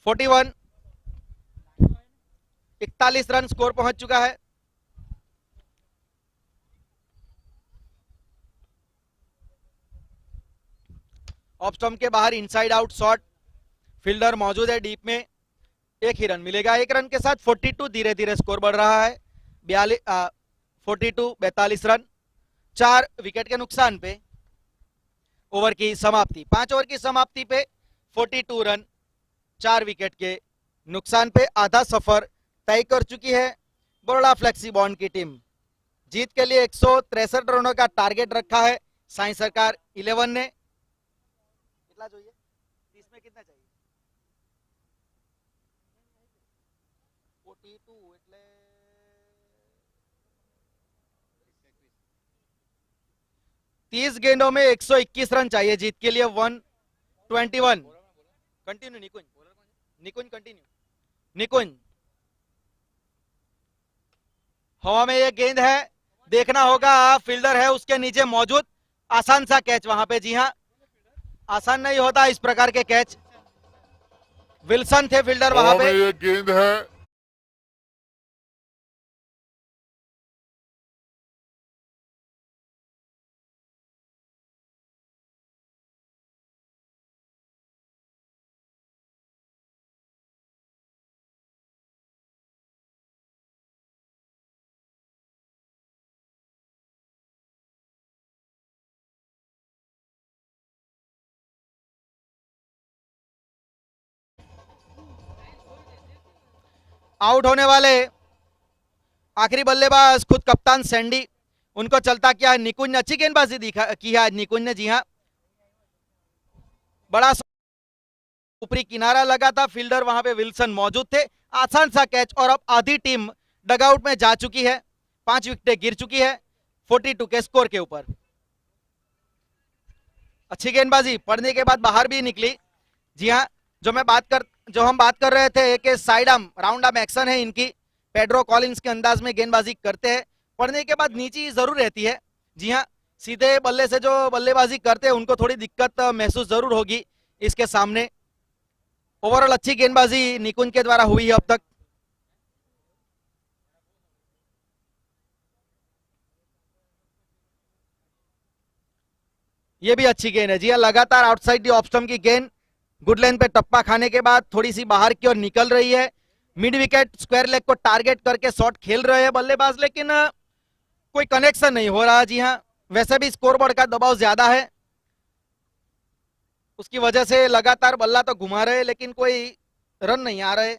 41 41 रन स्कोर पहुंच चुका है। ऑफ स्टंप के बाहर इनसाइड आउट शॉट, फील्डर मौजूद है डीप में, एक ही रन मिलेगा। एक रन के साथ 42, धीरे धीरे स्कोर बढ़ रहा है। 42 रन, 4 विकेट के नुकसान पे ओवर की समाप्ति। 5 ओवर की समाप्ति पे 42 रन, 4 विकेट के नुकसान पे आधा सफर तय कर चुकी है बड़ौदा फ्लेक्सी बॉन्ड की टीम। जीत के लिए 163 रनों का टारगेट रखा है साई सरकार 11 ने। कितना चाहिए? 30 में कितना चाहिए? 42 એટલે 30 गेंदों में 121 रन चाहिए जीत के लिए। 121 कंटिन्यू। निकुंज कंटिन्यू। निकुंज हवा में ये गेंद है, देखना होगा फील्डर है उसके नीचे मौजूद। आसान सा कैच वहां पे। जी हाँ, आसान नहीं होता इस प्रकार के कैच। विल्सन थे फील्डर वहां पे। ये गेंद है, आउट होने वाले आखिरी बल्लेबाज खुद कप्तान सैंडी, उनको चलता क्या। निकुंज ने अच्छी गेंदबाजी की है आज निकुंज ने। जी हाँ, बड़ा ऊपरी किनारा लगा था, फील्डर वहां पे विल्सन मौजूद थे। आसान सा कैच और अब आधी टीम डगआउट में जा चुकी है। 5 विकेटें गिर चुकी है 42 के स्कोर के ऊपर। अच्छी गेंदबाजी पड़ने के बाद बाहर भी निकली। जी हाँ, जो हम बात कर रहे थे कि side arm round arm action है इनकी, पेड्रो कॉलिंस के अंदाज में गेंदबाजी करते हैं, पड़ने के बाद नीचे जरूर रहती है। जी हाँ, सीधे बल्ले से जो बल्लेबाजी करते हैं उनको थोड़ी दिक्कत महसूस जरूर होगी इसके सामने। ओवरऑल अच्छी गेंदबाजी निकुंज के द्वारा हुई है अब तक। ये भी अच्छी गेंद है। जी हाँ, लगातार आउटसाइड दी ऑफ स्टंप की गेंद गुड लेंथ पे टप्पा खाने के बाद थोड़ी सी बाहर की ओर निकल रही है। मिड विकेट स्क्वायर लेग को टारगेट करके शॉट खेल रहे हैं बल्लेबाज, लेकिन कोई कनेक्शन नहीं हो रहा। जी हाँ, वैसे भी स्कोरबोर्ड का दबाव ज्यादा है, उसकी वजह से लगातार बल्ला तो घुमा रहे लेकिन कोई रन नहीं आ रहे।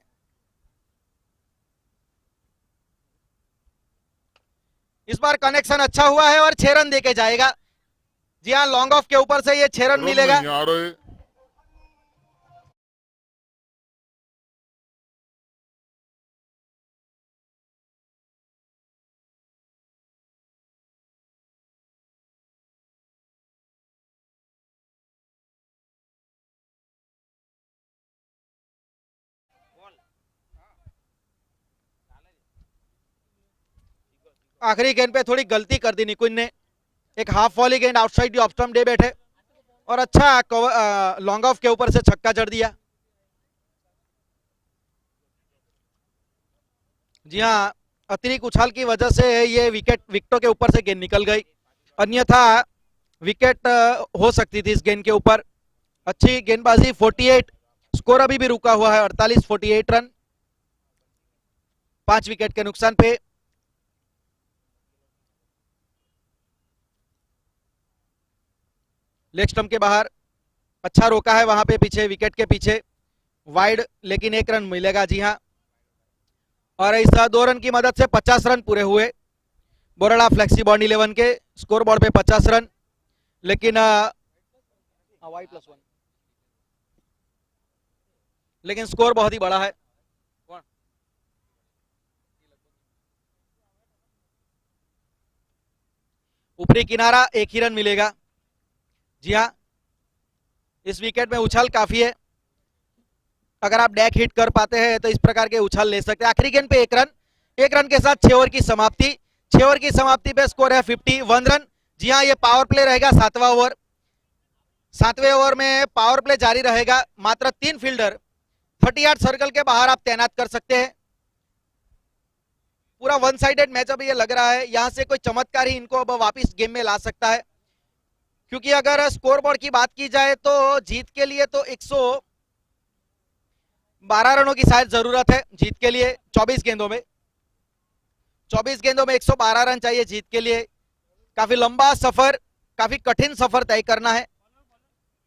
इस बार कनेक्शन अच्छा हुआ है और 6 रन देके जाएगा। जी हाँ, लॉन्ग ऑफ के ऊपर से ये 6 रन मिलेगा। नहीं आ रहे। आखिरी गेंद पे थोड़ी गलती कर दी निकुंज ने, एक हाफ वॉली गेंद आउटसाइड ऑफ स्टंप दे बैठे और अच्छा लॉन्ग ऑफ के ऊपर से छक्का जड़ दिया। जी हाँ, अतिरिक्त उछाल की वजह से ये विकेटों के ऊपर से गेंद निकल गई, अन्यथा विकेट हो सकती थी इस गेंद के ऊपर। अच्छी गेंदबाजी 48, स्कोर अभी भी रुका हुआ है 48 रन, 5 विकेट के नुकसान पे। लेग स्टंप के बाहर अच्छा रोका है वहां पे पीछे विकेट के पीछे, वाइड, लेकिन 1 रन मिलेगा। जी हाँ, और इस 2 रन की मदद से 50 रन पूरे हुए बड़ौदा फ्लेक्सी बॉन्ड 11 के। स्कोर बोर्ड पे 50 रन, लेकिन वाइड +1 लेकिन स्कोर बहुत ही बड़ा है। ऊपरी किनारा, एक ही रन मिलेगा। जी हाँ, इस विकेट में उछाल काफी है। अगर आप डैक हिट कर पाते हैं तो इस प्रकार के उछाल ले सकते हैं। आखिरी गेंद पे एक रन, एक रन के साथ 6 ओवर की समाप्ति। 6 ओवर की समाप्ति पे स्कोर है 51 रन। जी हाँ, ये पावर प्ले रहेगा 7वां ओवर। 7वें ओवर में पावर प्ले जारी रहेगा। मात्र 3 फील्डर 30 यार्ड सर्कल के बाहर आप तैनात कर सकते हैं। पूरा वन साइडेड मैच अब ये लग रहा है। यहां से कोई चमत्कार ही इनको अब वापस गेम में ला सकता है, क्योंकि अगर स्कोर बोर्ड की बात की जाए तो जीत के लिए तो 112 रनों की शायद जरूरत है जीत के लिए। 24 गेंदों में 112 रन चाहिए जीत के लिए। काफी लंबा सफर, काफी कठिन सफर तय करना है।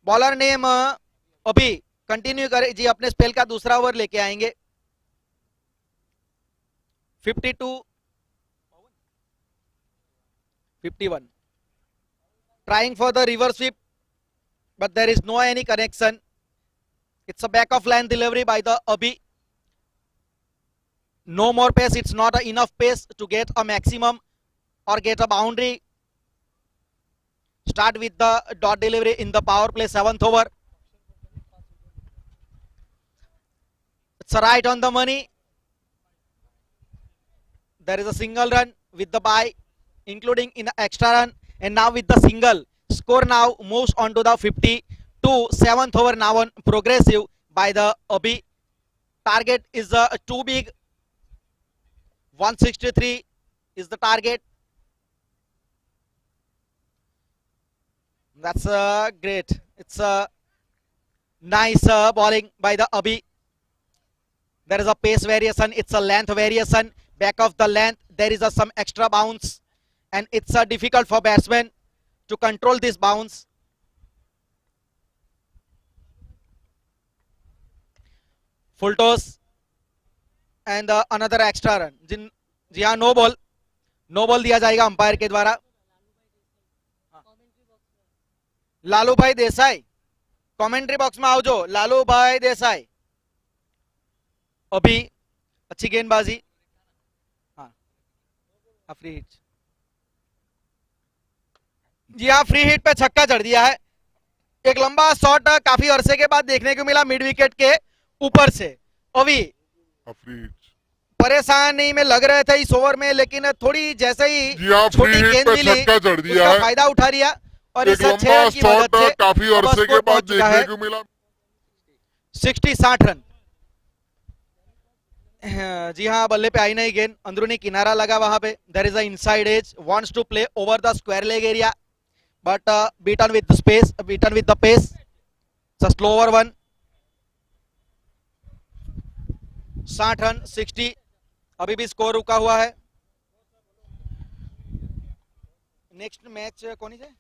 बॉलर नेम अभी कंटिन्यू करे जी, अपने स्पेल का दूसरा ओवर लेके आएंगे। 52, 51, trying for the reverse sweep, but there is no any connection. It's a back of line delivery by the Abhi. No more pace. It's not enough pace to get a maximum or get a boundary. Start with the dot delivery in the power play 7th over. It's right on the money. There is a single run with the bye, including in the extra run, and now with the single, score now moves on to the 52 7th over now on progressive by the Abhi. Target is too big. 163 is the target. That's great. It's a nice bowling by the Abhi. There is a pace variation. It's a length variation. Back of the length, there is some extra bounce, and it's difficult for batsmen to control this bounce. Full toss and another extra run. जी हाँ, no ball दिया जाएगा umpire के द्वारा। लालू भाई Desai commentary box में आओ। लालू भाई देसाई, अभी अच्छी गेंदबाजी। हाँ, फ्री हिट। जी हाँ, फ्री हिट पे छक्का जड़ दिया है। एक लंबा शॉट काफी अरसे के बाद देखने को मिला मिड विकेट के ऊपर से। अभी परेशानी में लग रहे थे इस ओवर में, लेकिन थोड़ी जैसे ही छोटी गेंद मिली उसका फायदा उठा लिया और इस 6 रन की मदद से काफी अरसे के बाद देखने को मिला। 60 रन। जी हाँ, बल्ले पे आई नहीं गेंद, अंदरूनी किनारा लगा वहां पे। There is a inside edge, wants to play over the square leg area, but beaten with space, beaten with the pace. Slower one. 60 run, 60। अभी भी स्कोर रुका हुआ है। नेक्स्ट मैच कौन है?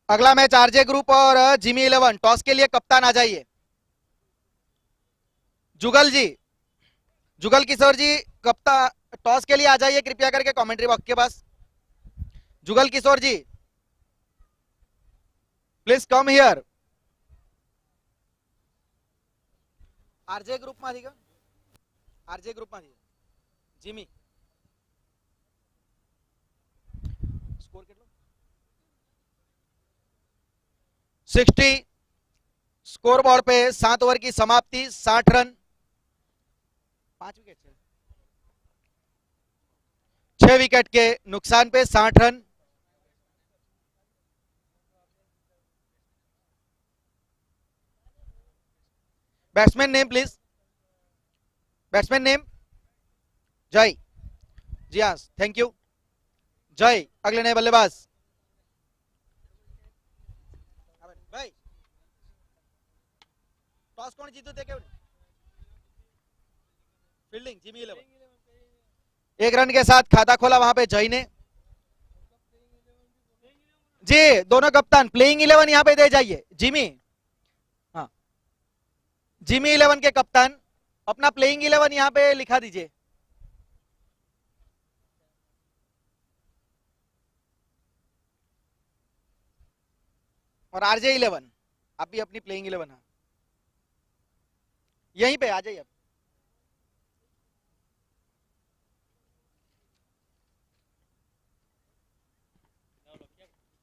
अगला मैच आरजे ग्रुप और जिमी 11। टॉस के लिए कप्तान आ जाइए। जुगल जी, जुगल किशोर जी, कप्तान टॉस के लिए आ जाइए कृपया करके कमेंट्री बॉक्स के पास। Jugal Kishore ji, please come here. RJ group में थी, आरजे ग्रुप में थी जिमी। स्कोर कितना? 60। स्कोर बोर्ड पे 7 ओवर की समाप्ति, 60 रन, 5 विकेट, 6 विकेट के नुकसान पे 60 run. Batsman name please, batsman name. जय। जी हाँ, थैंक यू जय। अगले नए बल्लेबाज भाई। टॉस कौन जीतो थे? Fielding Jimmy 11। 1 रन के साथ खाता खोला वहां पे जय ने। जी, दोनों कप्तान प्लेइंग 11 यहां पे दे जाइए। जिमी, हाँ, जिमी 11 के कप्तान अपना प्लेइंग 11 यहां पे लिखा दीजिए। और आरजे 11 आप भी अपनी प्लेइंग 11। हाँ यहीं पे आ जाइए अब।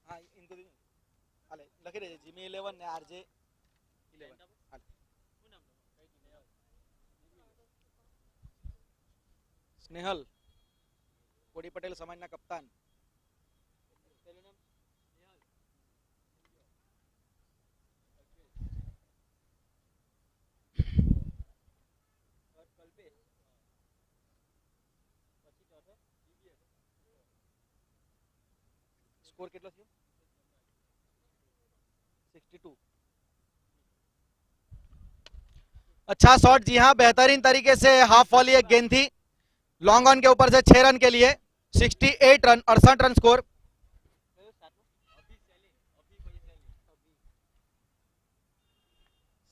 हाँ इनको लखी रहे जिमी 11 ने आरजे 11। स्नेहल कोडी पटेल समाजना कप्तान। स्कोर કેટલો થયો 62। अच्छा शॉट, जी हाँ बेहतरीन तरीके से हाफ वॉली एक गेंद थी लॉन्ग ऑन के ऊपर से 6 रन के लिए 68 रन 68 रन स्कोर।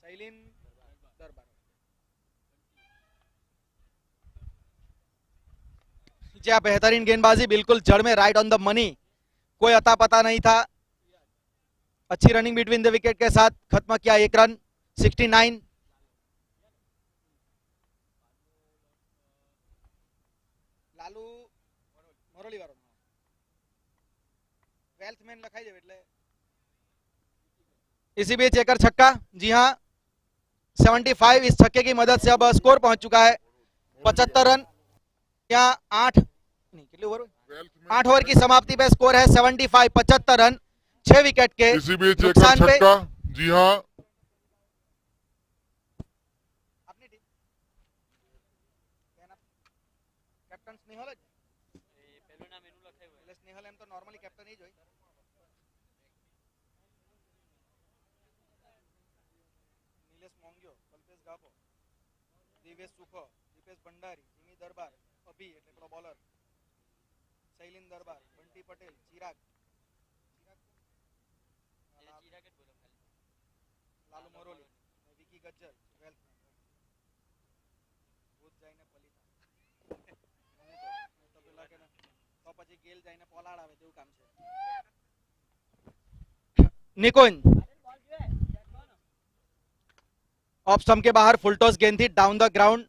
शैलीन दरबार जी हाँ बेहतरीन गेंदबाजी, बिल्कुल जड़ में राइट ऑन द मनी, कोई अता पता नहीं था। अच्छी रनिंग बिटवीन द विकेट के साथ खत्म किया 1 रन 69। लालू मोरली वारो वेल्थमैन लखाई दे એટલે इसी बीच एक छक्का, जी हाँ 75। इस छक्के की मदद से अब स्कोर पहुंच चुका है 75 रन। यहाँ 8 ओवर की समाप्ति पे स्कोर है 75, 75 रन 6 विकेट के इसी बीच एक नुकसान पे। छक्का, जी हाँ अपनी टीम कैप्टन स्नेहल જ પહેલું નામ એનું લખાયું એટલે સ્નેહલ એમ તો નોર્મલી કેપ્ટન જ હોય। નીલેશ મોંગ્યો, કલ્પેશ ગાભો, દિવેશ સુખો, દીપેશ ભંડારી, જીમી દરબાર, અભી એટલે પેલો બોલર, શૈલીન દરબાર, બંટી પટેલ, ચિરાગ લાલુ મોરોલી, વિકી ગજ્જર, વેલ્થ ભૂત જાઈને પલિતા તો પેલા કે તો પછી ગેલ જાઈને પોલાડ આવે તેવું કામ છે। નિકુંજ ऑफ स्टंप के बाहर फुल टॉस गेंद थी डाउन द ग्राउंड,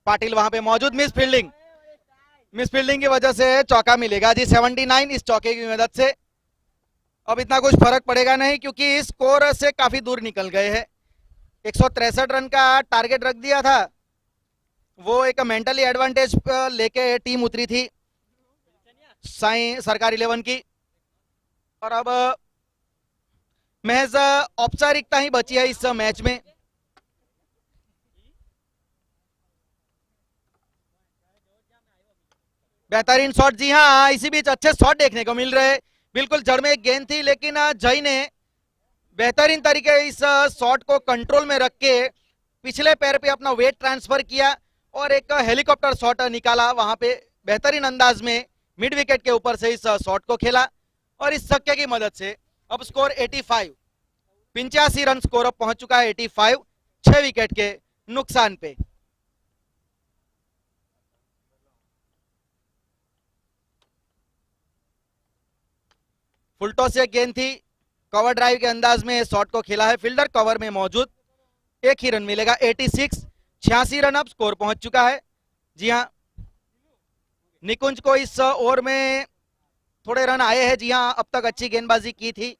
पाटिल वहां पे मौजूद, मिस फील्डिंग की वजह से चौका मिलेगा जी 79 इस चौके की मदद से। अब इतना कुछ फर्क पड़ेगा नहीं क्योंकि स्कोर से काफी दूर निकल गए हैं। 163 रन का टारगेट रख दिया था, वो एक मेंटली एडवांटेज लेके टीम उतरी थी साई सरकार 11 की, और अब महज औपचारिकता ही बची है इस मैच में। बेहतरीन शॉट, जी हाँ इसी बीच अच्छे शॉट देखने को मिल रहे, बिल्कुल जड़ में एक गेंद थी लेकिन जय ने बेहतरीन तरीके इस शॉट को कंट्रोल में रख के पिछले पैर पे अपना वेट ट्रांसफर किया और एक हेलीकॉप्टर शॉट निकाला वहां पे, बेहतरीन अंदाज में मिड विकेट के ऊपर से इस शॉट को खेला और इस छक्के की मदद से अब स्कोर 85, 85 रन स्कोर अब पहुंच चुका है 85 6 विकेट के नुकसान पे। फुल टॉस से गेंद थी, कवर ड्राइव के अंदाज में शॉट को खेला है, फील्डर कवर में मौजूद, एक ही रन मिलेगा 86, 86 रन अब स्कोर पहुंच चुका है। जी हाँ निकुंज को इस ओवर में थोड़े रन आए हैं, जी हाँ अब तक अच्छी गेंदबाजी की थी,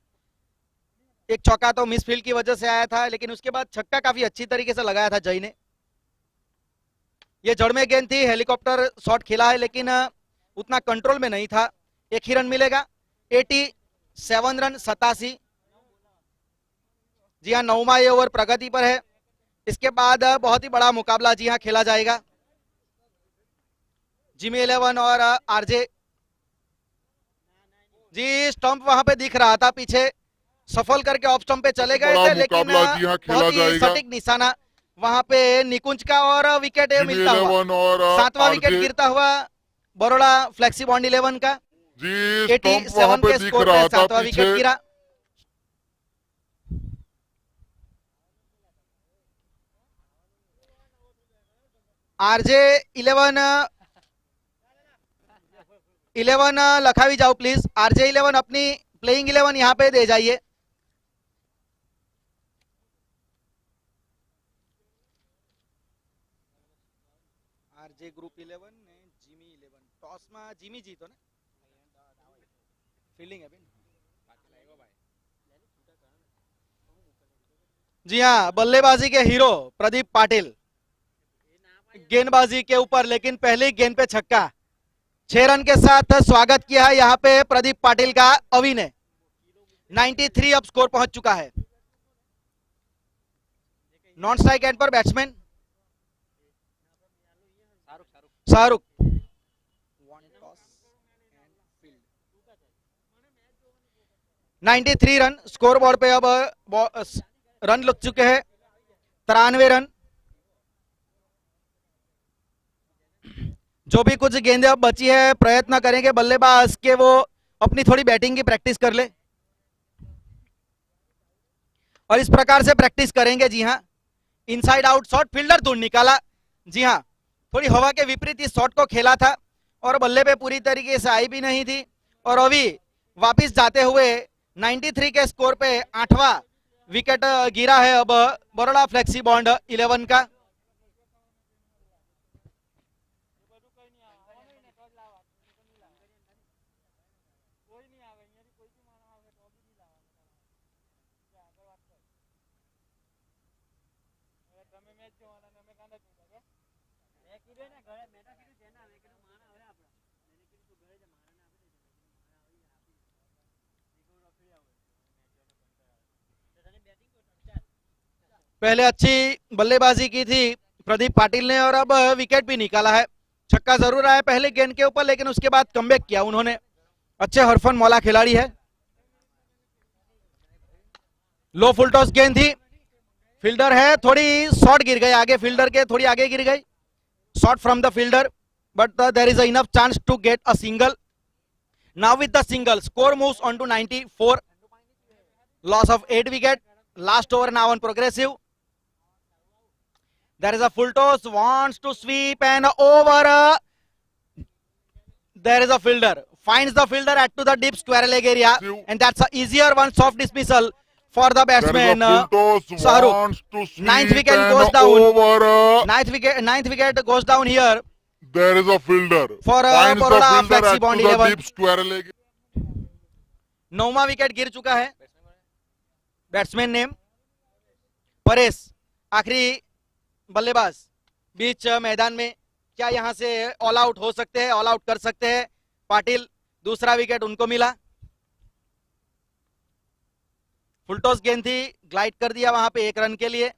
एक चौका तो मिसफील्ड की वजह से आया था लेकिन उसके बाद छक्का काफी अच्छी तरीके से लगाया था जय ने। ये जड़ में गेंद थी, हेलीकॉप्टर शॉट खेला है लेकिन उतना कंट्रोल में नहीं था, एक ही रन मिलेगा 87 रन 87। जी हाँ 9वां ये ओवर प्रगति पर है, इसके बाद बहुत ही बड़ा मुकाबला जी हाँ खेला जाएगा। जिमी 11 और आरजे, जी स्टंप वहां पे दिख रहा था पीछे, सफल करके ऑफ स्टंप पे चले गए थे लेकिन बहुत ही सटीक निशाना वहां पे निकुंज का और विकेट मिलता हुआ 7वां विकेट गिरता हुआ बरोड़ा फ्लेक्सी बॉन्ड 11 का, जी 87 के स्कोर पे 7वां विकेट गिरा। आरजे 11 लखावी जाओ प्लीज, आरजे 11 अपनी प्लेइंग 11 यहाँ पे दे जाइए। આરજે ગ્રુપ 11 ને જીમી 11 ટોસમાં જીમી જીતો ને ફિલ્ડિંગ है बेन जी हाँ बल्लेबाजी के हीरो प्रदीप पाटिल गेंदबाजी के ऊपर लेकिन पहली गेंद पे छक्का 6 रन के साथ स्वागत किया है यहाँ पे प्रदीप पाटिल का अवि ने 93 अब स्कोर पहुंच चुका है नॉन स्ट्राइक एंड पर batsman Shahrukh 93 run score board पे अब रन लग चुके हैं 93 रन जो भी कुछ गेंदें अब बची है प्रयत्न करेंगे बल्लेबाज के वो अपनी थोड़ी बैटिंग की प्रैक्टिस कर ले और इस प्रकार से प्रैक्टिस करेंगे जी हाँ इनसाइड आउट शॉट फील्डर दूर निकाला जी हाँ थोड़ी हवा के विपरीत इस शॉट को खेला था और बल्ले पे पूरी तरीके से आई भी नहीं थी और अभी वापिस जाते हुए 93 के स्कोर पे 8वां विकेट गिरा है अब बड़ौदा फ्लेक्सी बॉन्ड 11 का पहले अच्छी बल्लेबाजी की थी प्रदीप पाटिल ने और अब विकेट भी निकाला है छक्का जरूर आया पहले गेंद के ऊपर लेकिन उसके बाद कमबैक किया उन्होंने अच्छे हरफन मौला खिलाड़ी है लो फुल टॉस गेंद थी फील्डर है थोड़ी शॉट गिर गई आगे फील्डर के थोड़ी आगे गिर गई shot from the fielder but there is enough chance to get a single now with the single score moves on to 94 loss of 8 wicket last over now on progressive there is a full toss wants to sweep and over there is a fielder finds the fielder at to the deep square leg area and that's a easier one soft dismissal for the batsman Shahrukh ninth wicket goes down ninth wicket goes down here there is a fielder for Baroda Flexi Bond 11 deep square leg 9वां wicket गिर चुका है batsman name Paresh आखिरी बल्लेबाज बीच मैदान में क्या यहां से ऑल आउट हो सकते हैं ऑल आउट कर सकते हैं पाटिल दूसरा विकेट उनको मिला फुल टॉस गेंद थी ग्लाइड कर दिया वहां पे 1 रन के लिए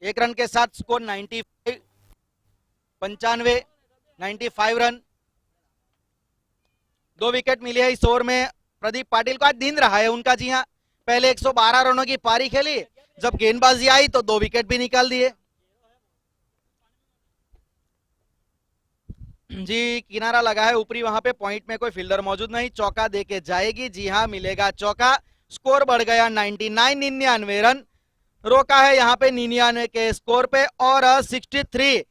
1 रन के साथ स्कोर 95 रन 2 विकेट मिले हैं इस ओवर में प्रदीप पाटिल को आज दिन रहा है उनका जी हाँ पहले 112 रनों की पारी खेली जब गेंदबाजी आई तो 2 विकेट भी निकाल दिए जी किनारा लगा है ऊपरी वहां पे पॉइंट में कोई फील्डर मौजूद नहीं चौका देके जाएगी जी हाँ मिलेगा चौका स्कोर बढ़ गया 99 रन रोका है यहाँ पे 99 के स्कोर पे और 63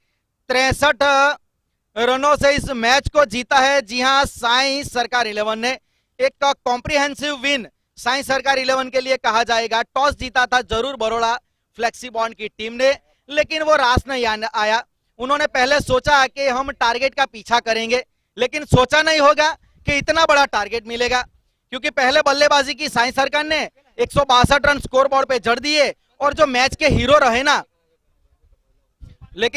रनों से इस मैच को जीता है जी हाँ साई सरकार 11 ने एक कॉम्प्रिहेंसिव विन साई सरकार 11 के लिए कहा जाएगा टॉस जीता था जरूर बड़ौदा फ्लेक्सी बॉन्ड की टीम ने लेकिन वो रास नहीं आया उन्होंने पहले सोचा कि हम टारगेट का पीछा करेंगे लेकिन सोचा नहीं होगा कि इतना बड़ा टारगेट मिलेगा क्योंकि पहले बल्लेबाजी की साई सरकार ने 162 रन स्कोर बोर्ड पे जड़ दिए और जो मैच के हीरो रहे ना लेकिन